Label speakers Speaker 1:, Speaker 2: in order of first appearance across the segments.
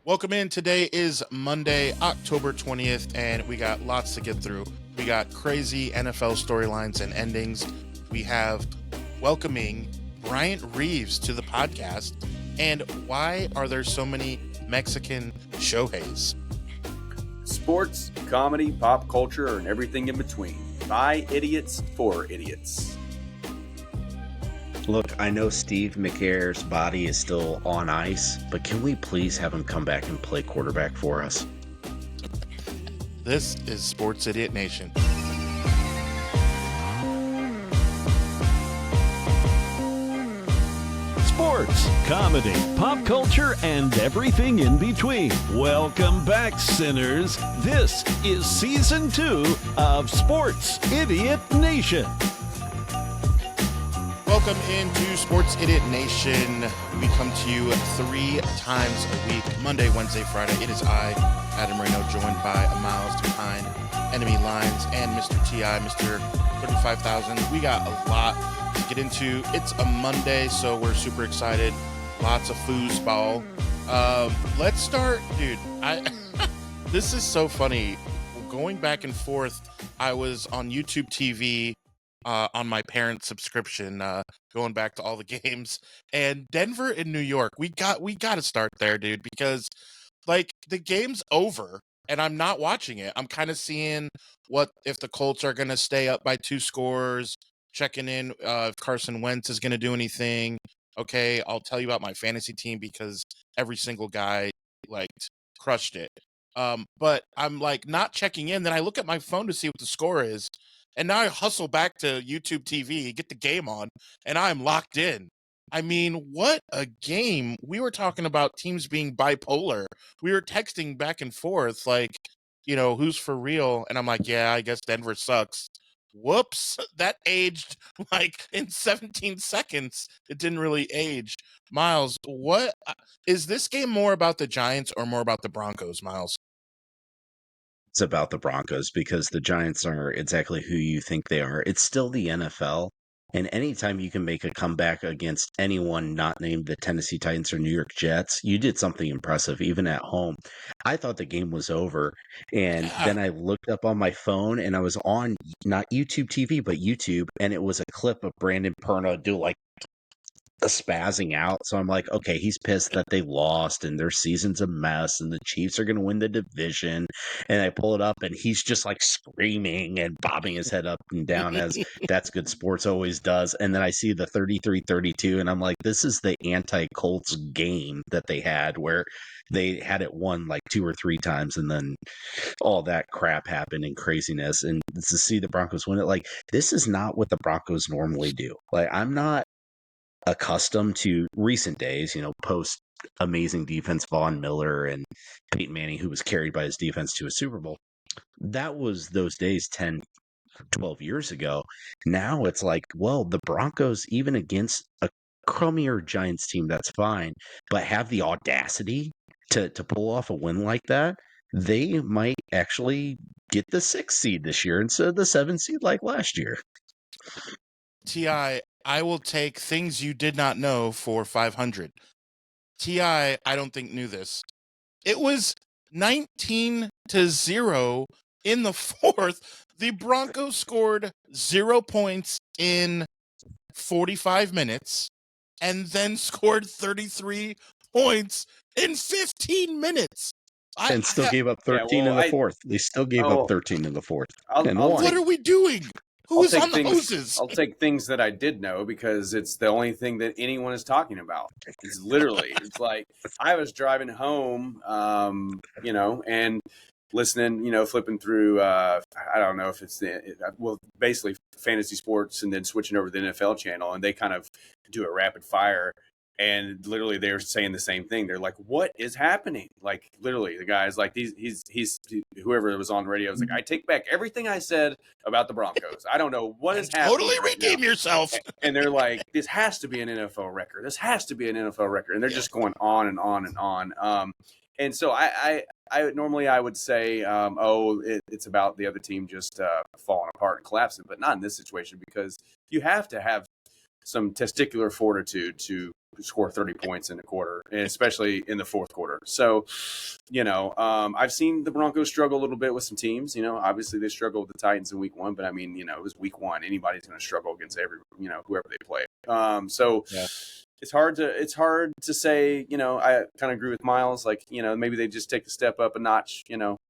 Speaker 1: Welcome in. Today is Monday, October 20th, and we got lots to get through. We got crazy NFL storylines and endings. We have welcoming Bryant Reeves to the podcast. And why are there so many Mexican Shoheis?
Speaker 2: Sports, comedy, pop culture, and everything in between. By idiots, for idiots.
Speaker 3: Look, I know Steve McCare's body is still on ice, but can we please have him come back and play quarterback for us?
Speaker 1: This is Sports Idiot Nation.
Speaker 4: Sports, comedy, pop culture, and everything in between. Welcome back, sinners. This is Season 2 of Sports Idiot Nation.
Speaker 1: Welcome into Sports Idiot Nation. We come to you 3 times a week, Monday, Wednesday, Friday. It is I, Adam Reno, joined by Miles behind enemy lines and Mr. T.I., Mr. 35,000. We got a lot to get into. It's a Monday, so we're super excited. Lots of foosball. Let's start, dude. This is so funny. Going back and forth, I was on YouTube TV on my parents' subscription, going back to all the games, and Denver and New York. We got to start there, dude, because like the game's over and I'm not watching it. I'm kind of seeing what if the Colts are going to stay up by 2 scores, checking in if Carson Wentz is going to do anything. Okay, I'll tell you about my fantasy team because every single guy like crushed it. But I'm like not checking in. Then I look at my phone to see what the score is. And now I hustle back to YouTube TV, get the game on, and I'm locked in. I mean, what a game. We were talking about teams being bipolar. We were texting back and forth, like, who's for real? And I'm like, yeah, I guess Denver sucks. Whoops, that aged like in 17 seconds. It didn't really age. Miles, what is this game more about the Giants or more about the Broncos, Miles?
Speaker 3: It's about the Broncos because the Giants are exactly who you think they are. It's still the NFL. And anytime you can make a comeback against anyone not named the Tennessee Titans or New York Jets, you did something impressive, even at home. I thought the game was over. And then I looked up on my phone and I was on not YouTube TV, but YouTube. And it was a clip of Brandon Perna do like a spazzing out. So I'm like, okay, he's pissed that they lost and their season's a mess and the Chiefs are going to win the division. And I pull it up and he's just like screaming and bobbing his head up and down as That's Good Sports always does. And then I see the 33-32 and I'm like, this is the anti-Colts game that they had where they had it won like 2 or 3 times and then all that crap happened and craziness. And to see the Broncos win it, like this is not what the Broncos normally do. Like I'm not accustomed to recent days, post amazing defense, Von Miller and Peyton Manning, who was carried by his defense to a Super Bowl. That was those days 10, 12 years ago. Now it's like, well, the Broncos, even against a crummier Giants team, that's fine, but have the audacity to pull off a win like that. They might actually get the 6th seed this year instead of the 7th seed like last year.
Speaker 1: T.I., I will take things you did not know for 500. T.I., I don't think knew this. It was 19-0 in the 4th. The Broncos scored 0 points in 45 minutes and then scored 33 points in 15 minutes.
Speaker 3: And still gave up 13 in the 4th. They still gave up 13 in the 4th.
Speaker 1: What are we doing? Who's on the hoses?
Speaker 2: I'll take things that I did know because it's the only thing that anyone is talking about. It's literally, it's like I was driving home, and listening, flipping through, I don't know if it's basically fantasy sports and then switching over to the NFL channel, and they kind of do a rapid fire. And literally, they're saying the same thing. They're like, "What is happening?" Like, literally, the guy's like, "He's whoever was on radio was like, I take back everything I said about the Broncos. I don't know what is happening.
Speaker 1: Totally redeem yourself."
Speaker 2: And they're like, "This has to be an NFL record. This has to be an NFL record." And they're just going on and on and on. And so I normally I would say, it's about the other team just falling apart and collapsing, but not in this situation because you have to have some testicular fortitude to score 30 points in a quarter, and especially in the fourth quarter. So, I've seen the Broncos struggle a little bit with some teams. Obviously they struggled with the Titans in week 1, but I mean, it was week 1. Anybody's going to struggle against whoever they play. So yeah. It's hard to say, I kind of agree with Miles. Like, maybe they just take the step up a notch,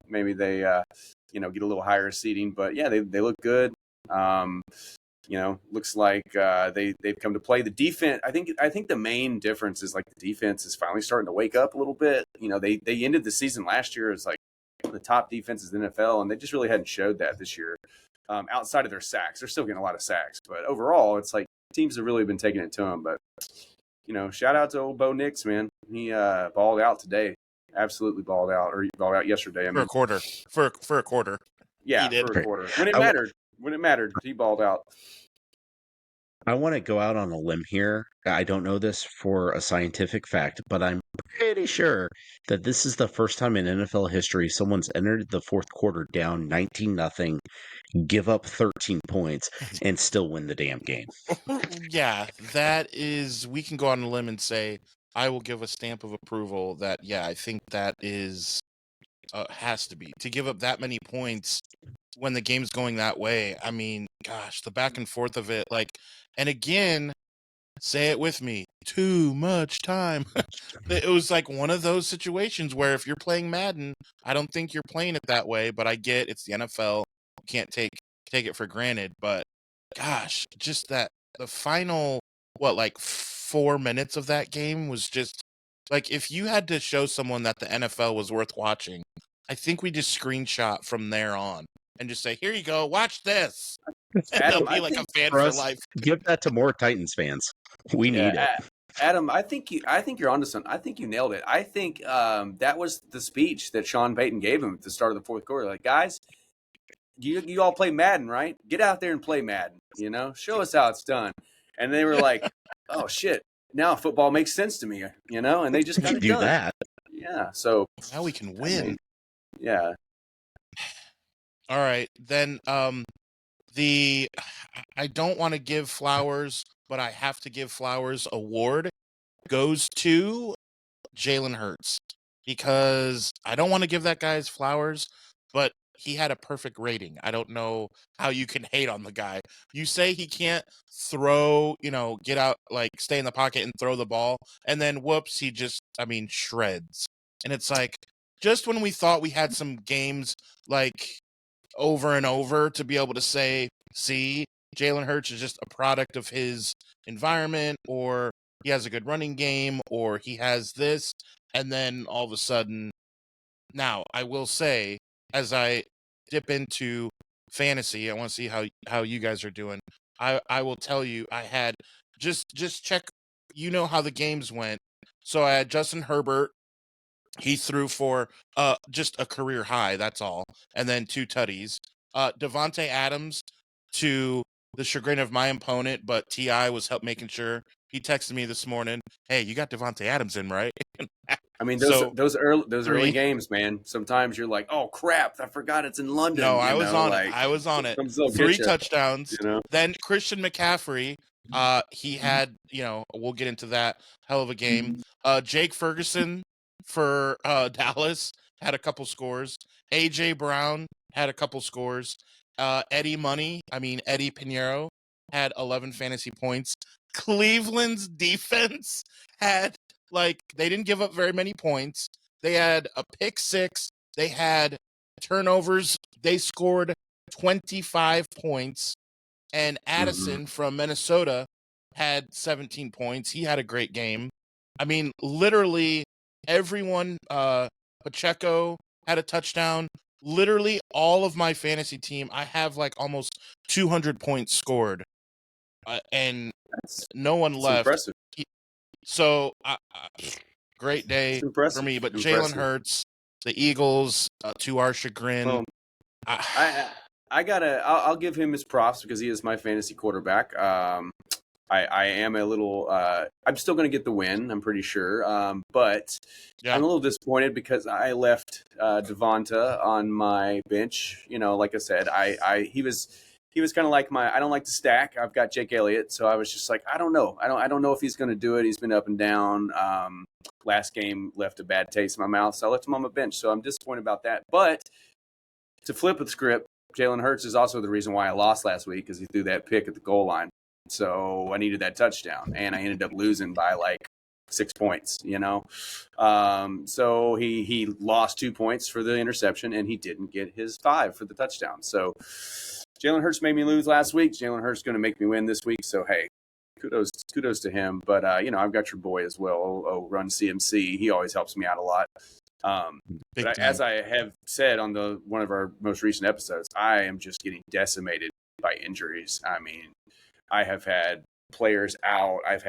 Speaker 2: maybe they, get a little higher seeding, but yeah, they look good. Looks like they've come to play. The defense, I think the main difference is like the defense is finally starting to wake up a little bit. They ended the season last year as like the top defenses in the NFL, and they just really hadn't showed that this year. Outside of their sacks, they're still getting a lot of sacks, but overall, it's like teams have really been taking it to them. But shout out to old Bo Nix, man. He balled out today. Absolutely balled out, or he balled out yesterday.
Speaker 1: For a quarter. For a quarter.
Speaker 2: Yeah,
Speaker 1: he did.
Speaker 2: For a quarter. When it mattered, he balled out.
Speaker 3: I want to go out on a limb here. I don't know this for a scientific fact, but I'm pretty sure that this is the first time in NFL history someone's entered the fourth quarter down 19-0, give up 13 points, and still win the damn game.
Speaker 1: Yeah, that is, we can go on a limb and say, I will give a stamp of approval that, yeah, I think that is, has to be. To give up that many points when the game's going that way, I mean, gosh, the back and forth of it, like, and again, say it with me, too much time. It was like one of those situations where if you're playing Madden, I don't think you're playing it that way, but I get it's the NFL. You can't take it for granted, but gosh, just that the final, 4 minutes of that game was just like, if you had to show someone that the NFL was worth watching, I think we just screenshot from there on and just say, here you go, watch this. And
Speaker 2: Adam,
Speaker 1: they'll be like a fan
Speaker 3: for
Speaker 1: for
Speaker 3: us,
Speaker 1: life.
Speaker 3: Give that to more Titans fans. We need it.
Speaker 2: Adam, I think you're onto something. I think you nailed it. I think that was the speech that Sean Payton gave him at the start of the fourth quarter. Like, guys, you all play Madden, right? Get out there and play Madden. Show us how it's done. And they were like, oh shit, now football makes sense to me. And they just got it
Speaker 3: do
Speaker 2: done.
Speaker 3: that.
Speaker 2: Yeah. So
Speaker 1: now we can win.
Speaker 2: Yeah.
Speaker 1: All right, then. I don't want to give flowers, but I have to give flowers. Award goes to Jalen Hurts, because I don't want to give that guy his flowers, but he had a perfect rating. I don't know how you can hate on the guy. You say he can't throw, get out, like stay in the pocket and throw the ball, and then whoops, he just, shreds. And it's like, just when we thought we had some games like over and over to be able to say, see, Jalen Hurts is just a product of his environment, or he has a good running game, or he has this, and then all of a sudden, now I will say, as I dip into fantasy, I want to see how you guys are doing. I will tell you, I had just check, how the games went. So I had Justin Herbert. He threw for just a career high, that's all, and then 2 tutties. Devontae Adams, to the chagrin of my opponent, but T.I. was making sure. He texted me this morning, hey, you got Devontae Adams in, right?
Speaker 2: I mean, those early games, man. Sometimes you're like, oh crap, I forgot it's in London.
Speaker 1: No, I was on it. 3 touchdowns. Then Christian McCaffrey, he had, we'll get into that, hell of a game. Jake Ferguson for Dallas had a couple scores. AJ Brown had a couple scores. Eddie Pinheiro had 11 fantasy points. Cleveland's defense had, they didn't give up very many points. They had a pick 6. They had turnovers. They scored 25 points. And Addison from Minnesota had 17 points. He had a great game. Literally everyone, Pacheco had a touchdown. Literally all of my fantasy team, I have almost 200 points scored, and no one left.
Speaker 2: Impressive.
Speaker 1: So, great day for me. But Jalen Hurts, the Eagles, to our chagrin.
Speaker 2: Well, I'll give him his props because he is my fantasy quarterback. I am a little. I'm still going to get the win. I'm pretty sure. But I'm a little disappointed because I left Devonta on my bench. Like I said, he was kind of like I don't like to stack. I've got Jake Elliott, so I was just like, I don't know. I don't know if he's going to do it. He's been up and down. Last game left a bad taste in my mouth, so I left him on my bench. So I'm disappointed about that. But to flip the script, Jalen Hurts is also the reason why I lost last week, because he threw that pick at the goal line. So I needed that touchdown, and I ended up losing by like 6 points, So he lost 2 points for the interception, and he didn't get his 5 for the touchdown. So Jalen Hurts made me lose last week. Jalen Hurts going to make me win this week. So, hey, kudos to him. But, I've got your boy as well, Run CMC. He always helps me out a lot. But as I have said on one of our most recent episodes, I am just getting decimated by injuries. I mean, I have had players out. I've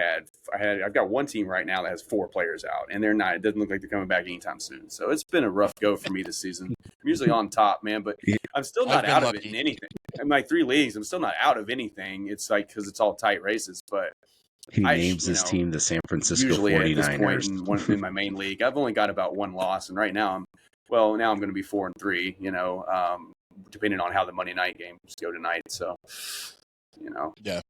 Speaker 2: got one team right now that has 4 players out, and it doesn't look like they're coming back anytime soon. So it's been a rough go for me this season. I'm usually on top, man, but I'm still not out of it in anything. In my 3 leagues, I'm still not out of anything. It's like, because it's all tight races, but
Speaker 3: he names his team the San Francisco
Speaker 2: usually
Speaker 3: 49ers.
Speaker 2: At this point in my main league, I've only got about 1 loss, and right now I'm going to be 4-3, depending on how the Monday night games go tonight. So,
Speaker 1: Yeah.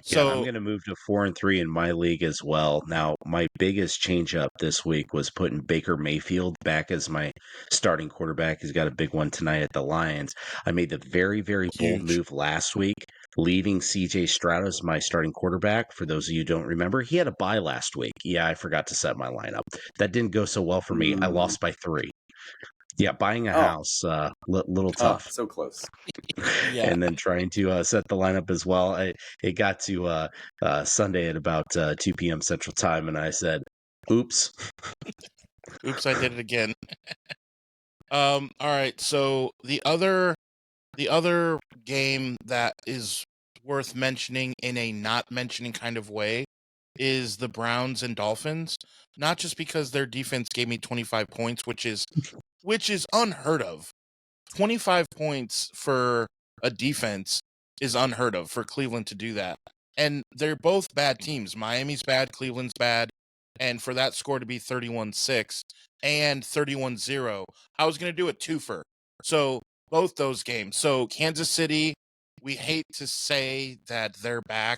Speaker 3: So I'm going to move to 4-3 in my league as well. Now, my biggest change up this week was putting Baker Mayfield back as my starting quarterback. He's got a big one tonight at the Lions. I made the very, very bold move last week, leaving CJ Stroud as my starting quarterback. For those of you who don't remember, he had a bye last week. Yeah, I forgot to set my lineup. That didn't go so well for me. I lost by 3. Yeah, buying a house, little tough.
Speaker 2: So close.
Speaker 1: Yeah.
Speaker 3: And then trying to set the lineup as well. It got to Sunday at about 2 p.m. Central Time, and I said, oops.
Speaker 1: Oops, I did it again. All right, so the other game that is worth mentioning in a not mentioning kind of way is the Browns and Dolphins. Not just because their defense gave me 25 points, which is unheard of. 25 points for a defense is unheard of for Cleveland to do that. And they're both bad teams. Miami's bad, Cleveland's bad. And for that score to be 31-6 and 31-0, I was going to do a twofer. So both those games. So Kansas City, we hate to say that they're back,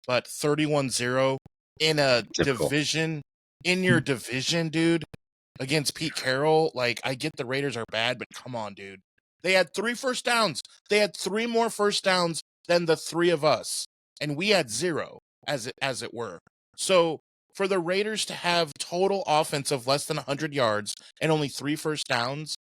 Speaker 1: but 31-0 in a division, in your division, dude, against Pete Carroll. Like, I get the Raiders are bad, but come on, dude. They had 3 first downs. They had 3 more first downs than the 3 of us, and we had 0, as it were. So for the Raiders to have total offense of less than 100 yards and only 3 first downs,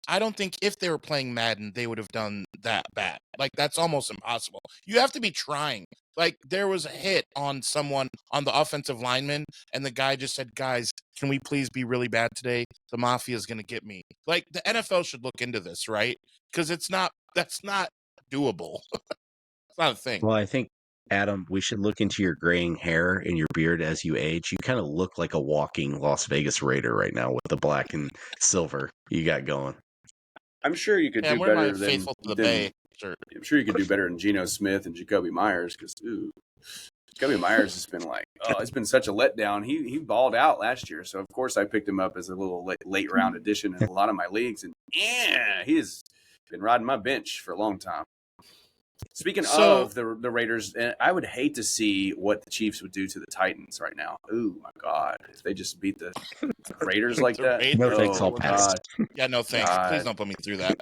Speaker 1: I don't think if they were playing Madden, they would have done that bad. Like, that's almost impossible. You have to be trying. Like, there was a hit on someone on the offensive lineman, and the guy just said, guys, can we please be really bad today? The Mafia is going to get me. Like, the NFL should look into this, right? Because that's not doable. It's not a thing.
Speaker 3: Well, I think, Adam, we should look into your graying hair and your beard as you age. You kind of look like a walking Las Vegas Raider right now with the black and silver you got going.
Speaker 2: I'm sure you could do better than
Speaker 1: Faithful to the Bay shirt.
Speaker 2: I'm sure you could do better than Geno Smith and Jacoby Myers, because Jacoby Myers has been like, it's been such a letdown. He balled out last year, so of course I picked him up as a little late round addition in a lot of my leagues, and he has been riding my bench for a long time. Speaking of the Raiders, I would hate to see what the Chiefs would do to the Titans right now. Ooh, my God. If they just beat the Raiders like that.
Speaker 1: Raiders.
Speaker 3: No thanks, I'll pass.
Speaker 1: Yeah, no thanks.
Speaker 2: God.
Speaker 1: Please don't put me through that.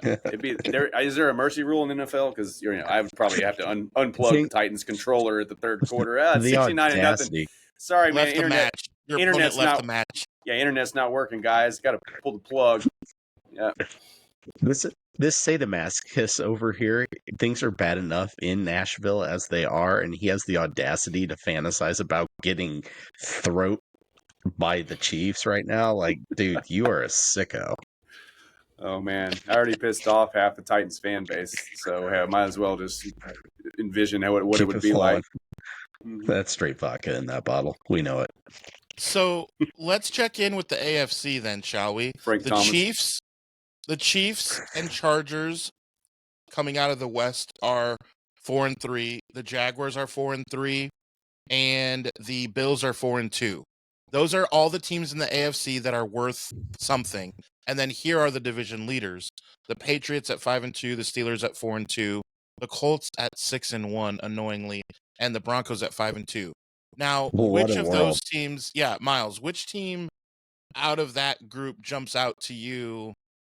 Speaker 2: Is there a mercy rule in the NFL? Because I would probably have to unplug the Titans controller at the third quarter. 69-0. Sorry, man.
Speaker 1: Left the match. Your opponent left the match.
Speaker 2: Yeah, internet's not working, guys. Got to pull the plug. Yeah.
Speaker 3: This Sadomasochist over here, things are bad enough in Nashville as they are, and he has the audacity to fantasize about getting throat by the Chiefs right now. Like, dude, you are a sicko.
Speaker 2: Oh, man. I already pissed off half the Titans fan base, so I might as well just envision what it would be like.
Speaker 3: That's straight vodka in that bottle. We know it.
Speaker 1: So let's check in with the AFC then, shall we?
Speaker 2: Frank Thomas.
Speaker 1: The Chiefs and Chargers coming out of the West are 4-3. The Jaguars are 4-3, and the Bills are 4-2. Those are all the teams in the AFC that are worth something. And then here are the division leaders: the Patriots at 5-2, the Steelers at 4-2, the Colts at 6-1, annoyingly, and the Broncos at 5-2. Now,
Speaker 3: Well, what
Speaker 1: which
Speaker 3: a
Speaker 1: of
Speaker 3: world.
Speaker 1: those teams? Yeah, Miles. Which team out of that group jumps out to you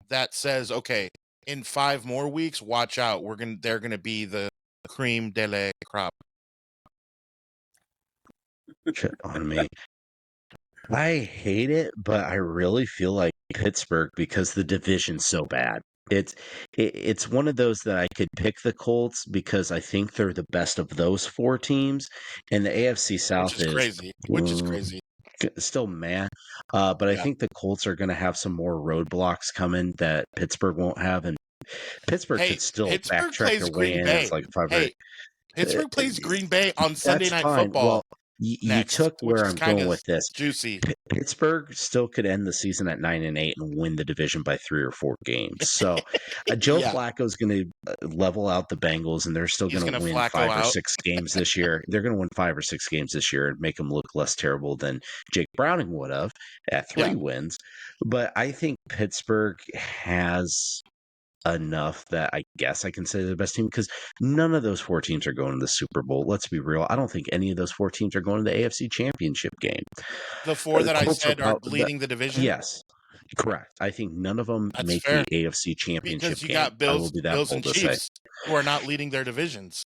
Speaker 1: that says, okay, in 5 more weeks, watch out. They're gonna be the cream de la crop.
Speaker 3: Shit on me. I hate it, but I really feel like Pittsburgh because the division's so bad. It's one of those that I could pick the Colts because I think they're the best of those 4 teams, and the AFC
Speaker 1: Which
Speaker 3: South
Speaker 1: is
Speaker 3: is
Speaker 1: crazy. Which is crazy.
Speaker 3: still meh. But I
Speaker 1: Yeah.
Speaker 3: think the Colts are going to have some more roadblocks coming that Pittsburgh won't have, and Pittsburgh
Speaker 1: Hey,
Speaker 3: could still
Speaker 1: Pittsburgh
Speaker 3: backtrack
Speaker 1: plays
Speaker 3: their way
Speaker 1: Green
Speaker 3: in as
Speaker 1: Bay.
Speaker 3: like 500.
Speaker 1: Hey, Pittsburgh plays Green Bay on Sunday
Speaker 3: That's
Speaker 1: Night
Speaker 3: fine.
Speaker 1: Football
Speaker 3: Well, you
Speaker 1: next,
Speaker 3: took
Speaker 1: which
Speaker 3: where
Speaker 1: is
Speaker 3: I'm
Speaker 1: kind
Speaker 3: going
Speaker 1: of
Speaker 3: with this.
Speaker 1: juicy.
Speaker 3: Pittsburgh still could end the season at 9-8 and win the division by 3 or 4 games. So Joe
Speaker 1: Yeah,
Speaker 3: Flacco's going to level out the Bengals, and they're still
Speaker 1: he's
Speaker 3: going
Speaker 1: gonna
Speaker 3: to win
Speaker 1: Flacco
Speaker 3: 5 or
Speaker 1: out.
Speaker 3: 6 games this year. They're going to win 5 or 6 games this year and make them look less terrible than Jake Browning would have at 3
Speaker 1: Yeah,
Speaker 3: wins. But I think Pittsburgh has enough that I guess I can say they're the best team because none of those 4 teams are going to the Super Bowl. Let's be real. I don't think any of those 4 teams are going to the AFC Championship game.
Speaker 1: the 4
Speaker 3: The
Speaker 1: that I
Speaker 3: Colts are
Speaker 1: said are
Speaker 3: probably
Speaker 1: leading the division.
Speaker 3: yes, correct. I think none of them
Speaker 1: That's
Speaker 3: make
Speaker 1: fair
Speaker 3: the AFC Championship
Speaker 1: because you
Speaker 3: game.
Speaker 1: got
Speaker 3: I will be that
Speaker 1: Bills
Speaker 3: bold
Speaker 1: and
Speaker 3: to say.
Speaker 1: Chiefs who are not leading their divisions,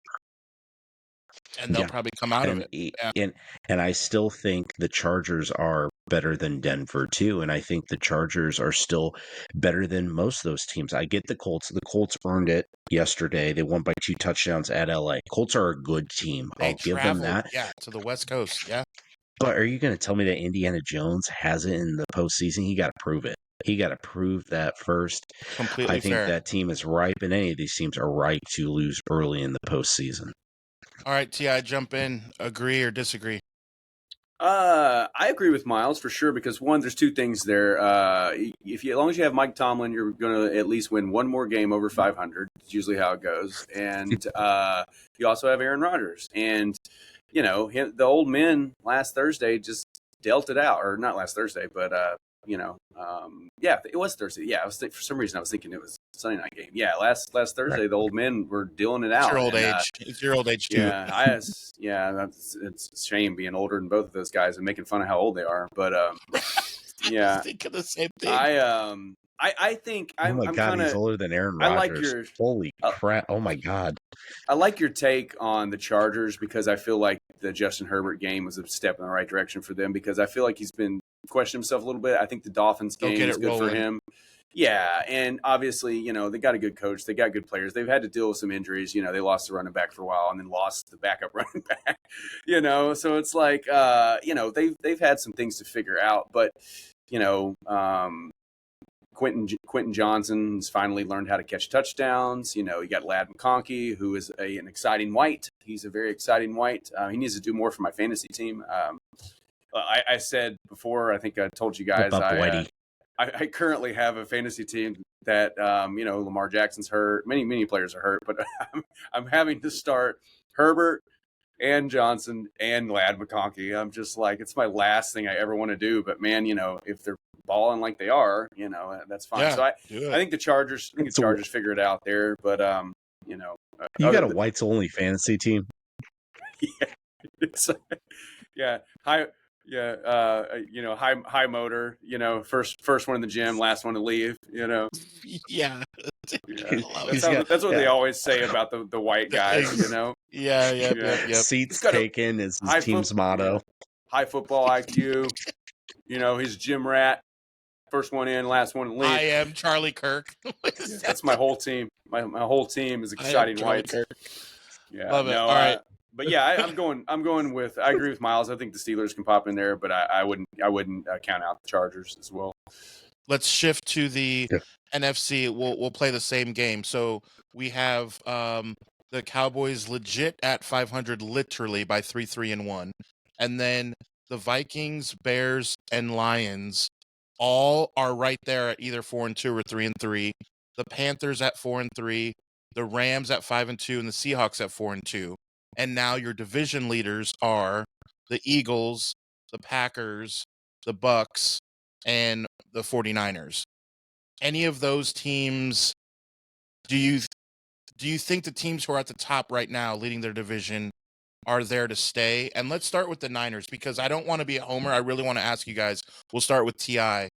Speaker 1: and they'll
Speaker 3: Yeah,
Speaker 1: probably come out of
Speaker 3: and
Speaker 1: it. Yeah,
Speaker 3: and I still think the Chargers are better than Denver too, and I think the Chargers are still better than most of those teams. I get the Colts. The Colts earned it yesterday. They won by 2 touchdowns at LA. Colts are a good team.
Speaker 1: they
Speaker 3: I'll give them
Speaker 1: traveled.
Speaker 3: that.
Speaker 1: Yeah, to the West Coast. Yeah,
Speaker 3: But are you going to tell me that Indiana Jones has it in the postseason? He got to prove it. He got to prove that first. I
Speaker 1: completely
Speaker 3: think
Speaker 1: fair.
Speaker 3: that team is ripe, and any of these teams are ripe to lose early in the postseason.
Speaker 1: All right, Ti, jump in. Agree or disagree?
Speaker 2: I agree with Miles for sure because one, there's 2 things there. As long as you have Mike Tomlin, you're going to at least win one more game over 500. It's usually how it goes. And you also have Aaron Rodgers, and the old men last Thursday just dealt it out, or not last Thursday, but yeah, it was Thursday. Yeah, for some reason I was thinking it was Sunday night game. Yeah, last Thursday the old men were dealing it
Speaker 1: It's
Speaker 2: out.
Speaker 1: your old
Speaker 2: and,
Speaker 1: age. It's your old age too.
Speaker 2: it's a shame being older than both of those guys and making fun of how old they are. But yeah,
Speaker 1: I was thinking the same thing.
Speaker 2: I think
Speaker 3: Oh my
Speaker 2: I'm
Speaker 3: God,
Speaker 2: kind
Speaker 3: he's
Speaker 2: of.
Speaker 3: older than Aaron
Speaker 2: I
Speaker 3: Rodgers.
Speaker 2: like your.
Speaker 3: Holy crap! Oh my God.
Speaker 2: I like your take on the Chargers because I feel like the Justin Herbert game was a step in the right direction for them because I feel like he's been questioning himself a little bit. I think the Dolphins
Speaker 1: They'll
Speaker 2: game
Speaker 1: get
Speaker 2: is
Speaker 1: it
Speaker 2: good for
Speaker 1: rolling.
Speaker 2: him. Yeah, and obviously, they got a good coach. They got good players. They've had to deal with some injuries. They lost the running back for a while and then lost the backup running back. So it's like, they've had some things to figure out. But, Quentin Johnson's finally learned how to catch touchdowns. You got Lad McConkey, who is an exciting white. He's a very exciting white. He needs to do more for my fantasy team. I said before, I think I told you guys, I currently have a fantasy team that, Lamar Jackson's hurt. Many players are hurt, but I'm having to start Herbert and Johnson and Lad McConkey. I'm just like, it's my last thing I ever want to do. But man, if they're balling like they are, that's fine.
Speaker 1: Yeah,
Speaker 2: So I
Speaker 1: do it.
Speaker 2: think the Chargers figure it out there. But
Speaker 3: You got a whites only fantasy team.
Speaker 2: yeah, it's, yeah, high motor. First one in the gym, last one to leave.
Speaker 1: Yeah.
Speaker 2: Yeah.
Speaker 3: He's
Speaker 2: That's what they always say about the white guys.
Speaker 1: Yeah.
Speaker 2: Yeah.
Speaker 3: Seats taken is his team's motto.
Speaker 2: High football IQ. He's a gym rat. First one in, last one to leave.
Speaker 1: I am Charlie Kirk.
Speaker 2: That's my whole team. My whole team is exciting whites. Yeah,
Speaker 1: love it. All right,
Speaker 2: but yeah, I'm going with. I agree with Miles. I think the Steelers can pop in there, but I wouldn't count out the Chargers as well.
Speaker 1: Let's shift to the NFC. We'll play the same game. So we have the Cowboys legit at 500, literally by 3-1, and then the Vikings, Bears, and Lions all are right there at either 4-2 or 3-3. The Panthers at 4-3, the Rams at 5-2, and the Seahawks at 4-2. And now your division leaders are the Eagles, the Packers, the Bucks, and the 49ers. Any of those teams, do do you think the teams who are at the top right now leading their division are there to stay? And let's start with the Niners, because I don't want to be a homer. I really want to ask you guys. We'll start with Ti.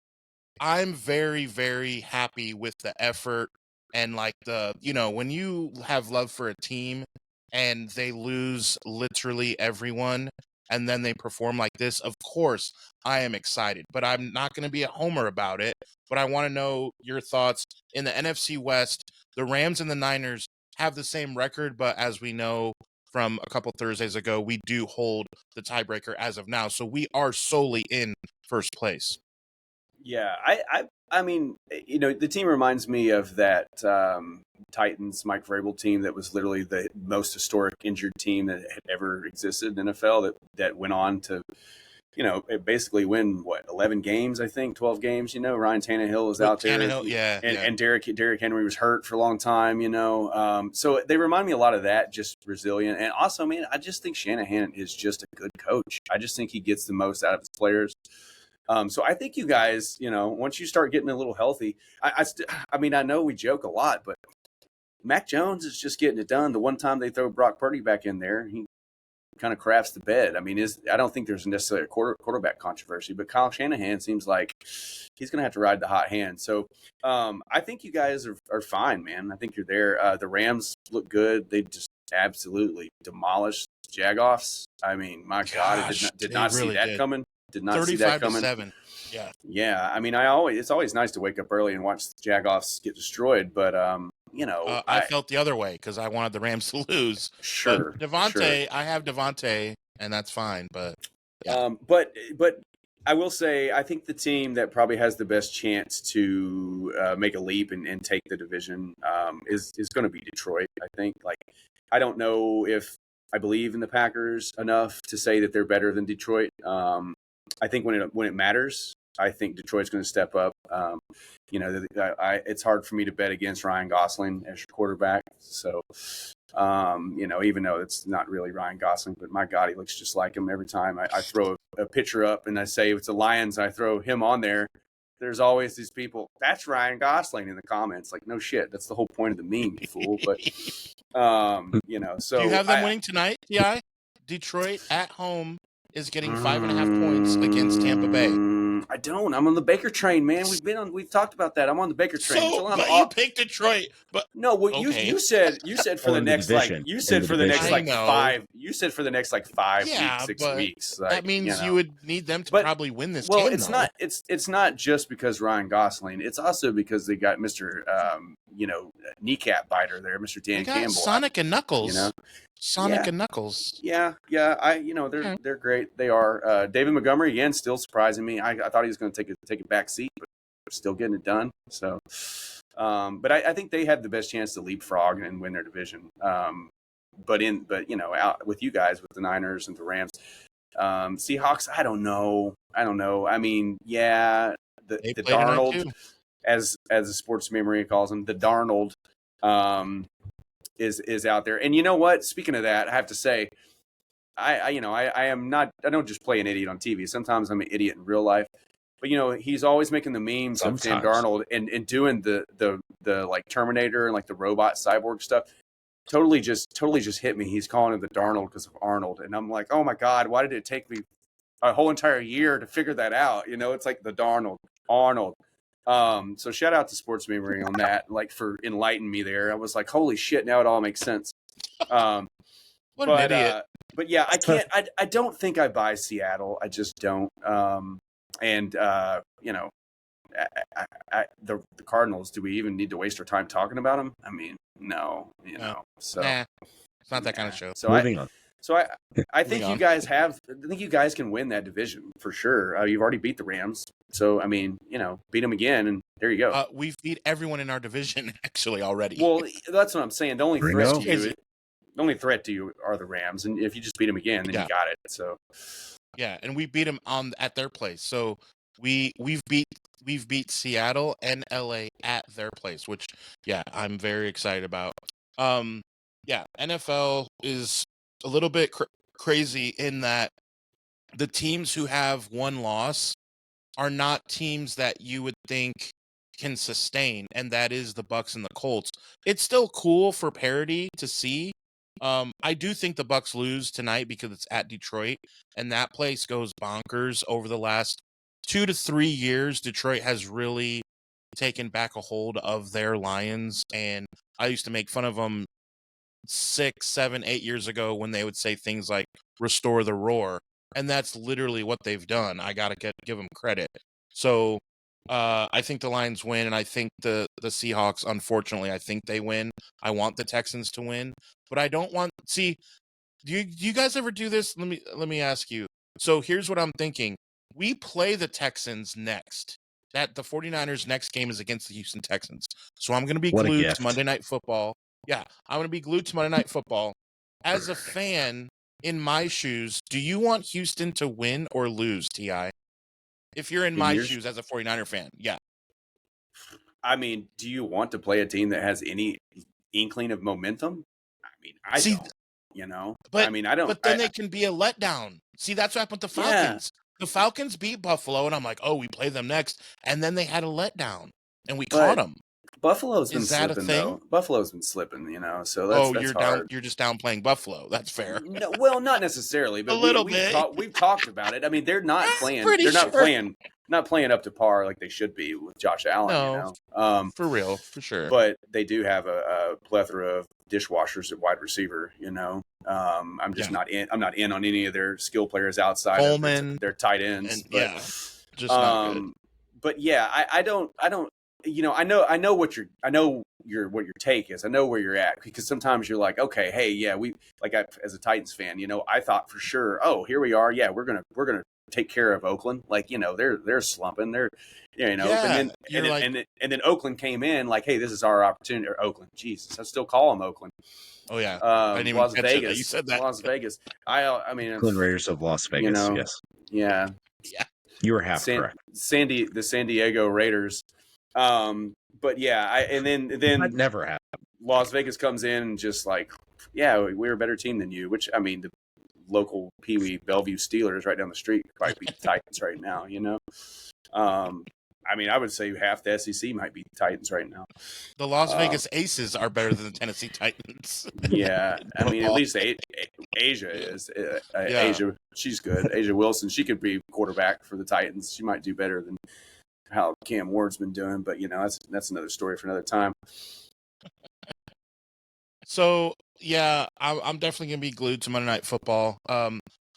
Speaker 1: I'm very, very happy with the effort and like when you have love for a team and they lose literally everyone and then they perform like this, of course I am excited, but I'm not going to be a homer about it. But I want to know your thoughts. In the NFC West, the Rams and the Niners have the same record, but as we know from a couple Thursdays ago, we do hold the tiebreaker as of now. So we are solely in first place.
Speaker 2: Yeah, I mean, the team reminds me of that Titans Mike Vrabel team that was literally the most historic injured team that had ever existed in NFL. That went on to, basically win 11 games, I think 12 games. Ryan Tannehill was out there, and Derrick Henry was hurt for a long time. So they remind me a lot of that, just resilient, and also, man, I just think Shanahan is just a good coach. I just think he gets the most out of his players. So I think you guys, once you start getting a little healthy, I know we joke a lot, but Mac Jones is just getting it done. The one time they throw Brock Purdy back in there, he kind of crafts the bed. I mean, I don't think there's necessarily a quarterback controversy, but Kyle Shanahan seems like he's going to have to ride the hot hand. So I think you guys are fine, man. I think you're there. The Rams look good. They just absolutely demolished Jagoffs. I mean, my God, I did not see that coming. Did not see that coming.
Speaker 1: 35-7. Yeah.
Speaker 2: Yeah. I mean, it's always nice to wake up early and watch the Jagoffs get destroyed, but
Speaker 1: I felt the other way because I wanted the Rams to lose.
Speaker 2: Sure.
Speaker 1: But Devontae, I have Devontae, and that's fine. But yeah.
Speaker 2: But I will say, I think the team that probably has the best chance to make a leap and take the division is going to be Detroit. I think. I don't know if I believe in the Packers enough to say that they're better than Detroit. I think when it matters, I think Detroit's going to step up. It's hard for me to bet against Ryan Gosling as your quarterback. So, even though it's not really Ryan Gosling, but my God, he looks just like him every time I throw a picture up and I say if it's the Lions, I throw him on there. There's always these people, that's Ryan Gosling in the comments. Like, no shit. That's the whole point of the meme, you fool. But, so.
Speaker 1: Do you have them winning tonight, T.I.? Detroit at home is getting 5.5 points against Tampa Bay.
Speaker 2: I don't. I'm on the Baker train, man. We've talked about that. I'm on the Baker train.
Speaker 1: But you picked Detroit. But
Speaker 2: no, you said for the next for the next 5. You said for the next 5 weeks, 6 weeks.
Speaker 1: That means you would need them to probably win this game.
Speaker 2: Well, it's not just because Ryan Gosling. It's also because they got Mr. Kneecap biter there, Mr. Dan Campbell.
Speaker 1: Sonic and Knuckles. Sonic and Knuckles.
Speaker 2: Yeah. They're great. They are. David Montgomery again, still surprising me. I thought he was going to take a back seat, but still getting it done. So, but I think they have the best chance to leapfrog and win their division. Out with you guys, with the Niners and the Rams, Seahawks. I don't know. I mean, the Darnold, as the sports memory calls him, the Darnold, is out there. And you know what? Speaking of that, I have to say, I don't just play an idiot on TV. Sometimes I'm an idiot in real life. But he's always making the memes of Sam Darnold and doing the like Terminator and like the robot cyborg stuff. Totally just hit me. He's calling him the Darnold because of Arnold. And I'm like, oh my God, why did it take me a whole entire year to figure that out? It's like the Arnold. So shout out to Sports Memory on that, for enlightening me there. I was like, holy shit, now it all makes sense.
Speaker 1: What an idiot.
Speaker 2: But yeah, I don't think I buy Seattle. I just don't. The Cardinals, do we even need to waste our time talking about them? I mean, no, so
Speaker 1: it's not that kind of show.
Speaker 2: So moving on. So I think you guys can win that division for sure. You've already beat the Rams. So, I mean, beat them again, and there you go.
Speaker 1: We've beat everyone in our division, actually, already.
Speaker 2: Well, that's what I'm saying. The only threat to you are the Rams, and if you just beat them again, then you got it. So,
Speaker 1: yeah, and we beat them at their place. So we've beat Seattle and LA at their place, which I'm very excited about. NFL is a little bit crazy in that the teams who have one loss are not teams that you would think can sustain, and that is the Bucks and the Colts. It's still cool for parity to see. I do think the Bucks lose tonight because it's at Detroit, and that place goes bonkers. Over the last 2 to 3 years, Detroit has really taken back a hold of their Lions, and I used to make fun of them 6, 7, 8 years ago when they would say things like "restore the roar," and that's literally what they've done. I gotta give them credit. So I think the Lions win, and I think the Seahawks. Unfortunately, I think they win. I want the Texans to win, but I don't want. See, do you guys ever do this? Let me ask you. So here's what I'm thinking. We play the Texans next. That the 49ers' next game is against the Houston Texans. So I'm going to be
Speaker 3: What a
Speaker 1: glued
Speaker 3: gift.
Speaker 1: to Monday Night Football. Yeah, I'm going to be glued to Monday Night Football. As a fan, in my shoes, do you want Houston to win or lose, T.I.? If you're in my shoes as a 49er fan, yeah.
Speaker 2: I mean, do you want to play a team that has any inkling of momentum? I mean, I don't, you know?
Speaker 1: But,
Speaker 2: I mean, I don't.
Speaker 1: But then they can be a letdown. See, that's what happened with the Falcons. Yeah. The Falcons beat Buffalo, and I'm like, oh, we play them next. And then they had a letdown, and we caught them.
Speaker 2: Buffalo's been slipping, though. Buffalo's been slipping, you know. So that's hard.
Speaker 1: You're just downplaying Buffalo. That's fair.
Speaker 2: No, well, not necessarily, but we've talked about it. I mean, they're not playing. Not playing up to par like they should be with Josh Allen.
Speaker 1: No,
Speaker 2: you know?
Speaker 1: For real, for sure.
Speaker 2: But they do have a plethora of dishwashers at wide receiver. You know, I'm just not in. I'm not in on any of their skill players outside
Speaker 1: Coleman,
Speaker 2: of their tight ends.
Speaker 1: And, but, just not good.
Speaker 2: But yeah, I don't. You know, I know what your take is. I know where you're at, because sometimes you're like, okay, hey, yeah, as a Titans fan, you know, I thought for sure, oh, here we are, yeah, we're gonna take care of Oakland, like, you know, they're slumping, they're, you know, and then Oakland came in like, hey, this is our opportunity. Or Oakland, Jesus, I still call them Oakland.
Speaker 1: Oh yeah, I didn't even
Speaker 2: Las Vegas.
Speaker 1: That. You said that.
Speaker 2: Las Vegas. I mean,
Speaker 3: Oakland Raiders of Las Vegas.
Speaker 2: You know,
Speaker 3: yes.
Speaker 2: Yeah.
Speaker 3: You were half correct.
Speaker 2: The San Diego Raiders. But yeah, and then
Speaker 3: that never happened.
Speaker 2: Las Vegas comes in and just like, yeah, we're a better team than you. Which, I mean, the local Pee Wee Bellevue Steelers right down the street probably beat the Titans right now. You know, I mean, I would say half the SEC might beat the Titans right now.
Speaker 1: The Las Vegas Aces are better than the Tennessee Titans.
Speaker 2: Yeah, I mean, at least Asia is. Asia, she's good. Asia Wilson, she could be quarterback for the Titans. She might do better than how Cam Ward's been doing, but you know, that's another story for another time.
Speaker 1: So yeah, I'm definitely gonna be glued to Monday Night Football.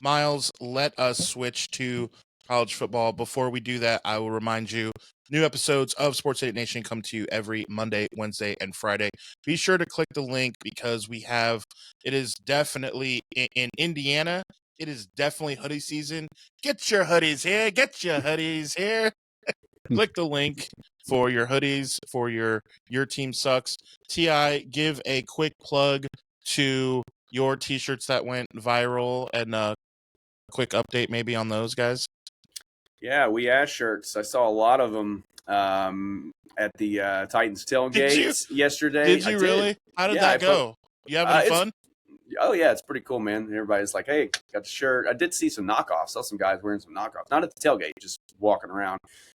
Speaker 1: Miles, let us switch to college football. Before we do that, I will remind you, new episodes of Sports Idiot Nation come to you every Monday, Wednesday, and Friday. Be sure to click the link, because it is definitely in Indiana. It is definitely hoodie season. Get your hoodies here. Click the link for your hoodies, for your team sucks. T.I., give a quick plug to your T-shirts that went viral, and a quick update maybe on those guys.
Speaker 2: Yeah, We Ash shirts. I saw a lot of them at the Titans tailgate yesterday.
Speaker 1: Did you really? How did that go? You having fun?
Speaker 2: Oh, yeah, it's pretty cool, man. Everybody's like, hey, got the shirt. I did see some knockoffs. Saw some guys wearing some knockoffs. Not at the tailgate, just walking around.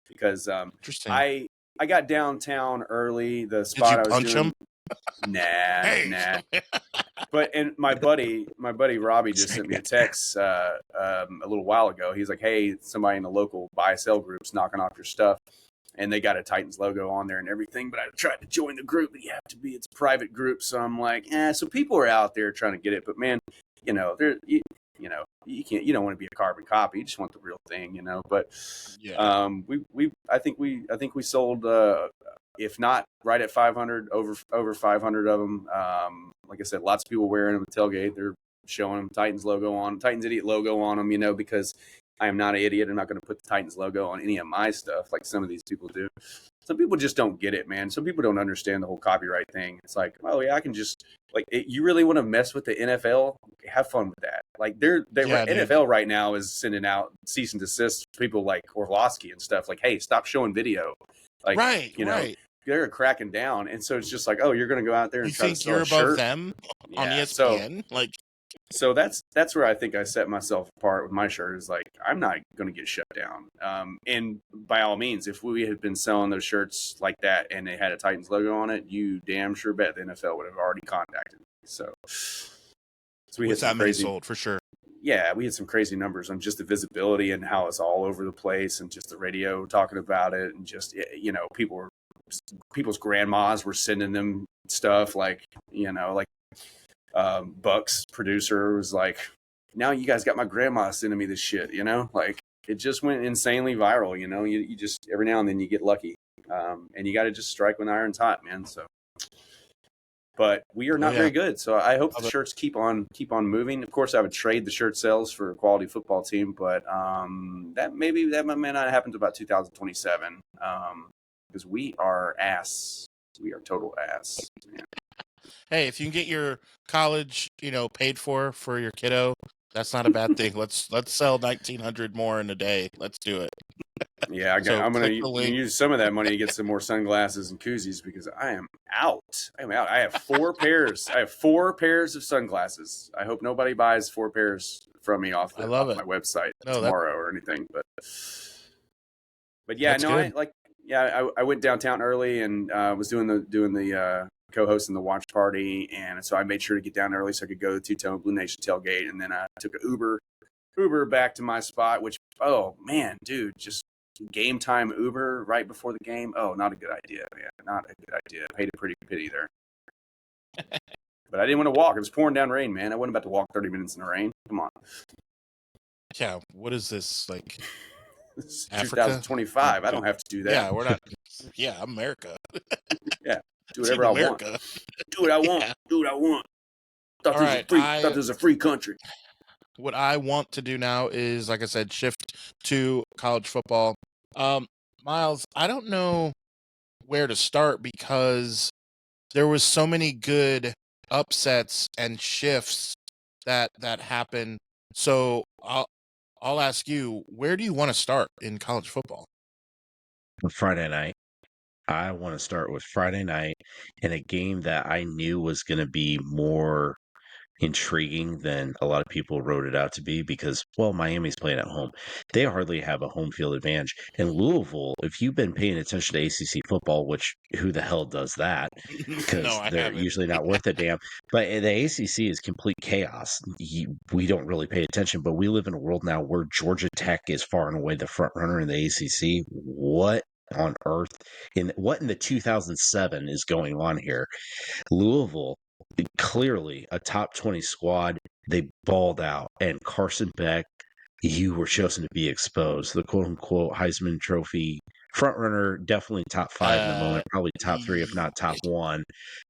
Speaker 2: Because I got downtown early. The spot
Speaker 1: Did you punch him?
Speaker 2: Nah. But my buddy Robbie just sent me a text a little while ago. He's like, hey, somebody in the local buy-sell group's knocking off your stuff, and they got a Titans logo on there and everything. But I tried to join the group, but it's a private group. So I'm like, so people are out there trying to get it. But man, you know, you don't want to be a carbon copy. You just want the real thing, you know. But I think we sold, if not right at 500, over 500 of them. Like I said, lots of people wearing them at tailgate. They're showing them Titans Idiot logo on them, you know, because I am not an idiot. I'm not going to put the Titans logo on any of my stuff like some of these people do. Some people just don't get it, man. Some people don't understand the whole copyright thing. It's like, oh yeah, I can just you really want to mess with the NFL? Have fun with that. Like NFL right now is sending out cease and desist to people like Orlovsky and stuff. Like, hey, stop showing video. Like, right, you know, they're cracking down, and so it's just like, oh, you're going to go out there and try to sell a shirt?
Speaker 1: You think you're above them on ESPN?
Speaker 2: So that's where I think I set myself apart with my shirt is like, I'm not going to get shut down. And by all means, if we had been selling those shirts like that and they had a Titans logo on it, you damn sure bet the NFL would have already contacted me. So we
Speaker 1: With
Speaker 2: had some
Speaker 1: that many
Speaker 2: crazy,
Speaker 1: sold, for sure.
Speaker 2: yeah, we had some crazy numbers on just the visibility and how it's all over the place and just the radio talking about it. And just, people's grandmas were sending them stuff like, Buck's producer was like, now you guys got my grandma sending me this shit, like it just went insanely viral. You just, every now and then you get lucky. And you got to just strike when the iron's hot, man. So, but we are not very good. So I hope the shirts keep on moving. Of course, I would trade the shirt sales for a quality football team, but that may not happen to about 2027. Because we are ass. We are total ass. Yeah.
Speaker 1: Hey, if you can get your college, paid for your kiddo, that's not a bad thing. Let's sell 1,900 more in a day. Let's do it.
Speaker 2: Yeah, I'm going to use some of that money to get some more sunglasses and koozies because I am out. I have 4 pairs. I have 4 pairs of sunglasses. I hope nobody buys 4 pairs from me off my website tomorrow or anything. But yeah, I went downtown early and was doing the co-host in the watch party, and so I made sure to get down early so I could go to Two-Tone Blue Nation tailgate, and then I took an Uber back to my spot, which, oh man, dude, just game time Uber right before the game. Oh, not a good idea, man. Not a good idea. I paid a pretty penny there. But I didn't want to walk. It was pouring down rain, man. I wasn't about to walk 30 minutes in the rain. Come on.
Speaker 1: Yeah, what is this, like,
Speaker 2: It's
Speaker 1: Africa?
Speaker 2: 2025. I don't have to do that.
Speaker 1: Yeah, we're not. Yeah, America.
Speaker 2: Yeah, do whatever I want. Do what I want. Yeah. Do what I want. Thought this was a free country.
Speaker 1: What I want to do now is, like I said, shift to college football. Miles, I don't know where to start because there was so many good upsets and shifts that happened. So I'll ask you, where do you want to start in college football?
Speaker 3: Friday night. I want to start with Friday night in a game that I knew was going to be more intriguing than a lot of people wrote it out to be because, well, Miami's playing at home. They hardly have a home field advantage. And Louisville, if you've been paying attention to ACC football, which who the hell does that? Because they're usually not worth a damn. But the ACC is complete chaos. We don't really pay attention, but we live in a world now where Georgia Tech is far and away the front runner in the ACC. What on earth? What in the 2007 is going on here? Louisville, clearly a top 20 squad. They balled out, and Carson Beck, you were chosen to be exposed. The quote-unquote Heisman Trophy frontrunner, definitely top 5 in the moment, probably top 3 if not top 1.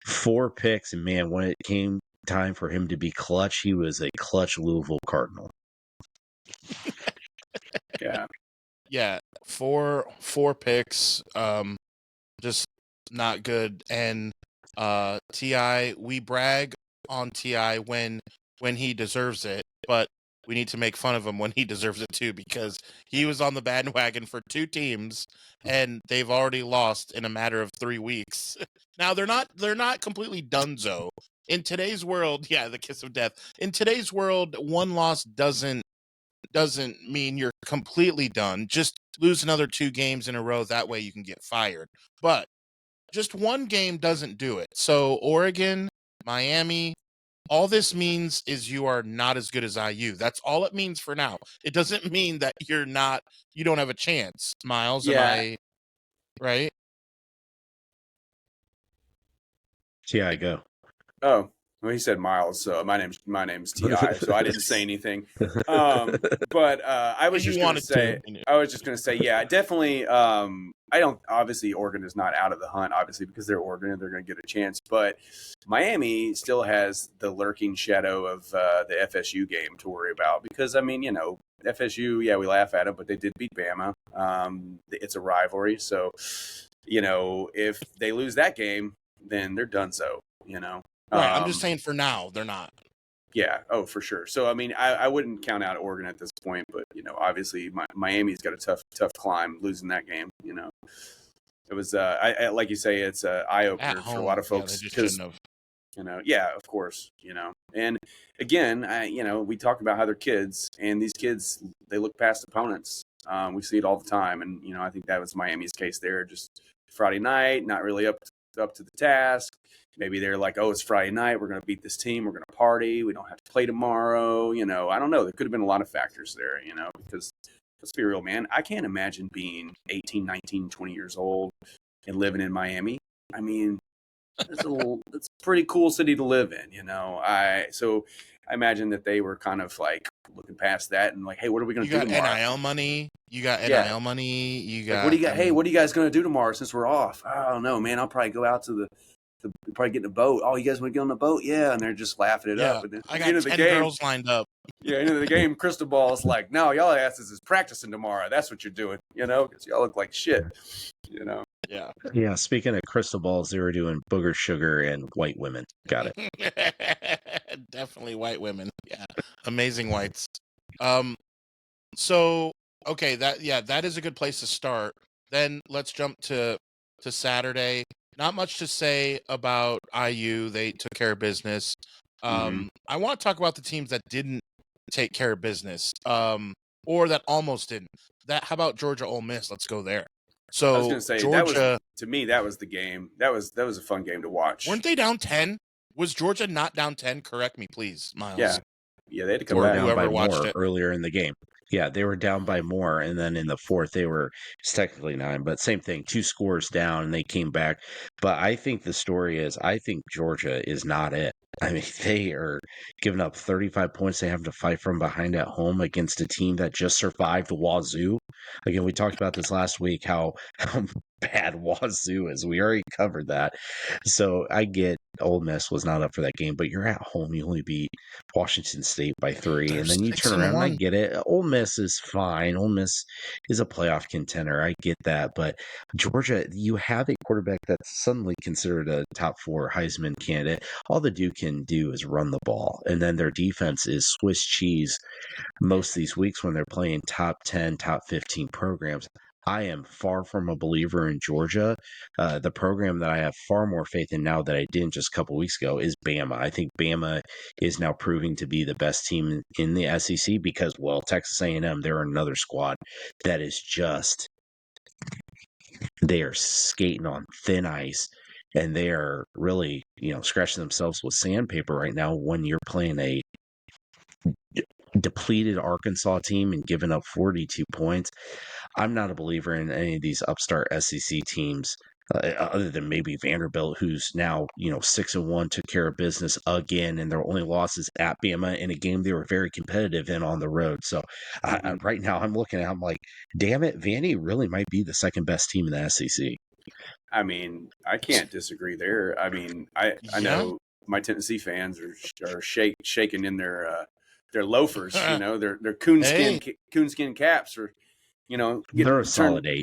Speaker 3: 4 picks, and man, when it came time for him to be clutch, he was a clutch Louisville Cardinal.
Speaker 1: Yeah, four picks, just not good. And T.I., we brag on T.I. when he deserves it, but we need to make fun of him when he deserves it too, because he was on the bandwagon for 2 teams and they've already lost in a matter of 3 weeks. Now they're not completely donezo. In today's world, yeah, the kiss of death. In today's world, 1 loss doesn't mean you're completely done. Just lose another 2 games in a row. That way you can get fired. But just 1 game doesn't do it. So Oregon, Miami, all this means is you are not as good as IU. That's all it means for now. It doesn't mean that you don't have a chance. Miles,
Speaker 2: yeah.
Speaker 1: Am I right?
Speaker 3: Yeah, I go.
Speaker 2: Oh, well, he said Miles, so my name's T.I., so I didn't say anything. But I was just going to say, yeah, definitely. Obviously Oregon is not out of the hunt, obviously, because they're Oregon and they're going to get a chance. But Miami still has the lurking shadow of the FSU game to worry about because, FSU, yeah, we laugh at them, but they did beat Bama. It's a rivalry. So, if they lose that game, then they're done so,
Speaker 1: Right, I'm just saying for now, they're not.
Speaker 2: Yeah, oh, for sure. So, I wouldn't count out Oregon at this point, but, obviously Miami's got a tough climb losing that game, It was, like you say, it's an eye-opener for a lot of folks.
Speaker 1: Yeah, they just shouldn't have.
Speaker 2: Yeah, of course, And again, we talk about how they're kids, and these kids, they look past opponents. We see it all the time. And, I think that was Miami's case there. Just Friday night, not really up to the task. Maybe they're like, oh, it's Friday night. We're going to beat this team. We're going to party. We don't have to play tomorrow. I don't know. There could have been a lot of factors there, because let's be real, man. I can't imagine being 18, 19, 20 years old and living in Miami. I mean, it's a pretty cool city to live in, So I imagine that they were kind of like looking past that and like, hey, what are we going to do tomorrow?
Speaker 1: NIL money. You got NIL money. You got.
Speaker 2: Like, what do you got? Hey, what are you guys going to do tomorrow since we're off? I don't know, man. I'll probably go out to probably get in a boat. Oh, you guys want to get on the boat? Yeah, and they're just laughing it up. And then,
Speaker 1: I got 10 girls lined up.
Speaker 2: Yeah, into the game, Crystal Ball's like, no, y'all asses is practicing tomorrow. That's what you're doing, because y'all look like shit,
Speaker 1: Yeah.
Speaker 3: Yeah. Speaking of crystal balls, they were doing booger sugar and white women. Got it.
Speaker 1: Definitely white women. Yeah. Amazing whites. So okay, that is a good place to start. Then let's jump to Saturday. Not much to say about IU. They took care of business. I want to talk about the teams that didn't take care of business, or that almost didn't. How about Georgia Ole Miss? Let's go there. So
Speaker 2: I was going to say,
Speaker 1: Georgia,
Speaker 2: to me, that was the game. That was a fun game to watch.
Speaker 1: Weren't they down 10? Was Georgia not down 10? Correct me, please, Miles.
Speaker 2: Yeah, they had to come
Speaker 3: They were
Speaker 2: back.
Speaker 3: down by more
Speaker 1: it.
Speaker 3: earlier in the game. Yeah, they were down by more, and then in the fourth, it's technically 9, but same thing, 2 scores down, and they came back. But I think the story is, I think Georgia is not it. I mean, they are giving up 35 points. They have to fight from behind at home against a team that just survived Wazoo. Again, we talked about this last week, how bad Wazoo is. We already covered that. So I get Ole Miss was not up for that game, but you're at home. You only beat Washington State by 3, and then you turn around, and I get it. Ole Miss is fine. Ole Miss is a playoff contender. I get that. But Georgia, you have a quarterback that's suddenly considered a top 4 Heisman candidate. All the Duke can do is run the ball, and then their defense is Swiss cheese most of these weeks when they're playing top 10, top 15 programs. I am far from a believer in Georgia. The program that I have far more faith in now that I didn't just a couple weeks ago is Bama. I think Bama is now proving to be the best team in the SEC because, well, Texas A&M, they're another squad that is just – they are skating on thin ice, and they are really, scratching themselves with sandpaper right now when you're playing a depleted Arkansas team and giving up 42 points. I'm not a believer in any of these upstart SEC teams, other than maybe Vanderbilt, who's now 6-1, took care of business again, and their only loss is at Bama in a game they were very competitive in on the road. So right now, I'm looking at, I'm like, damn it, Vandy really might be the second best team in the SEC.
Speaker 2: I mean, I can't disagree there. I mean, I know my Tennessee fans are shaking in their loafers, their coonskin caps, or
Speaker 3: they're a solid 8th.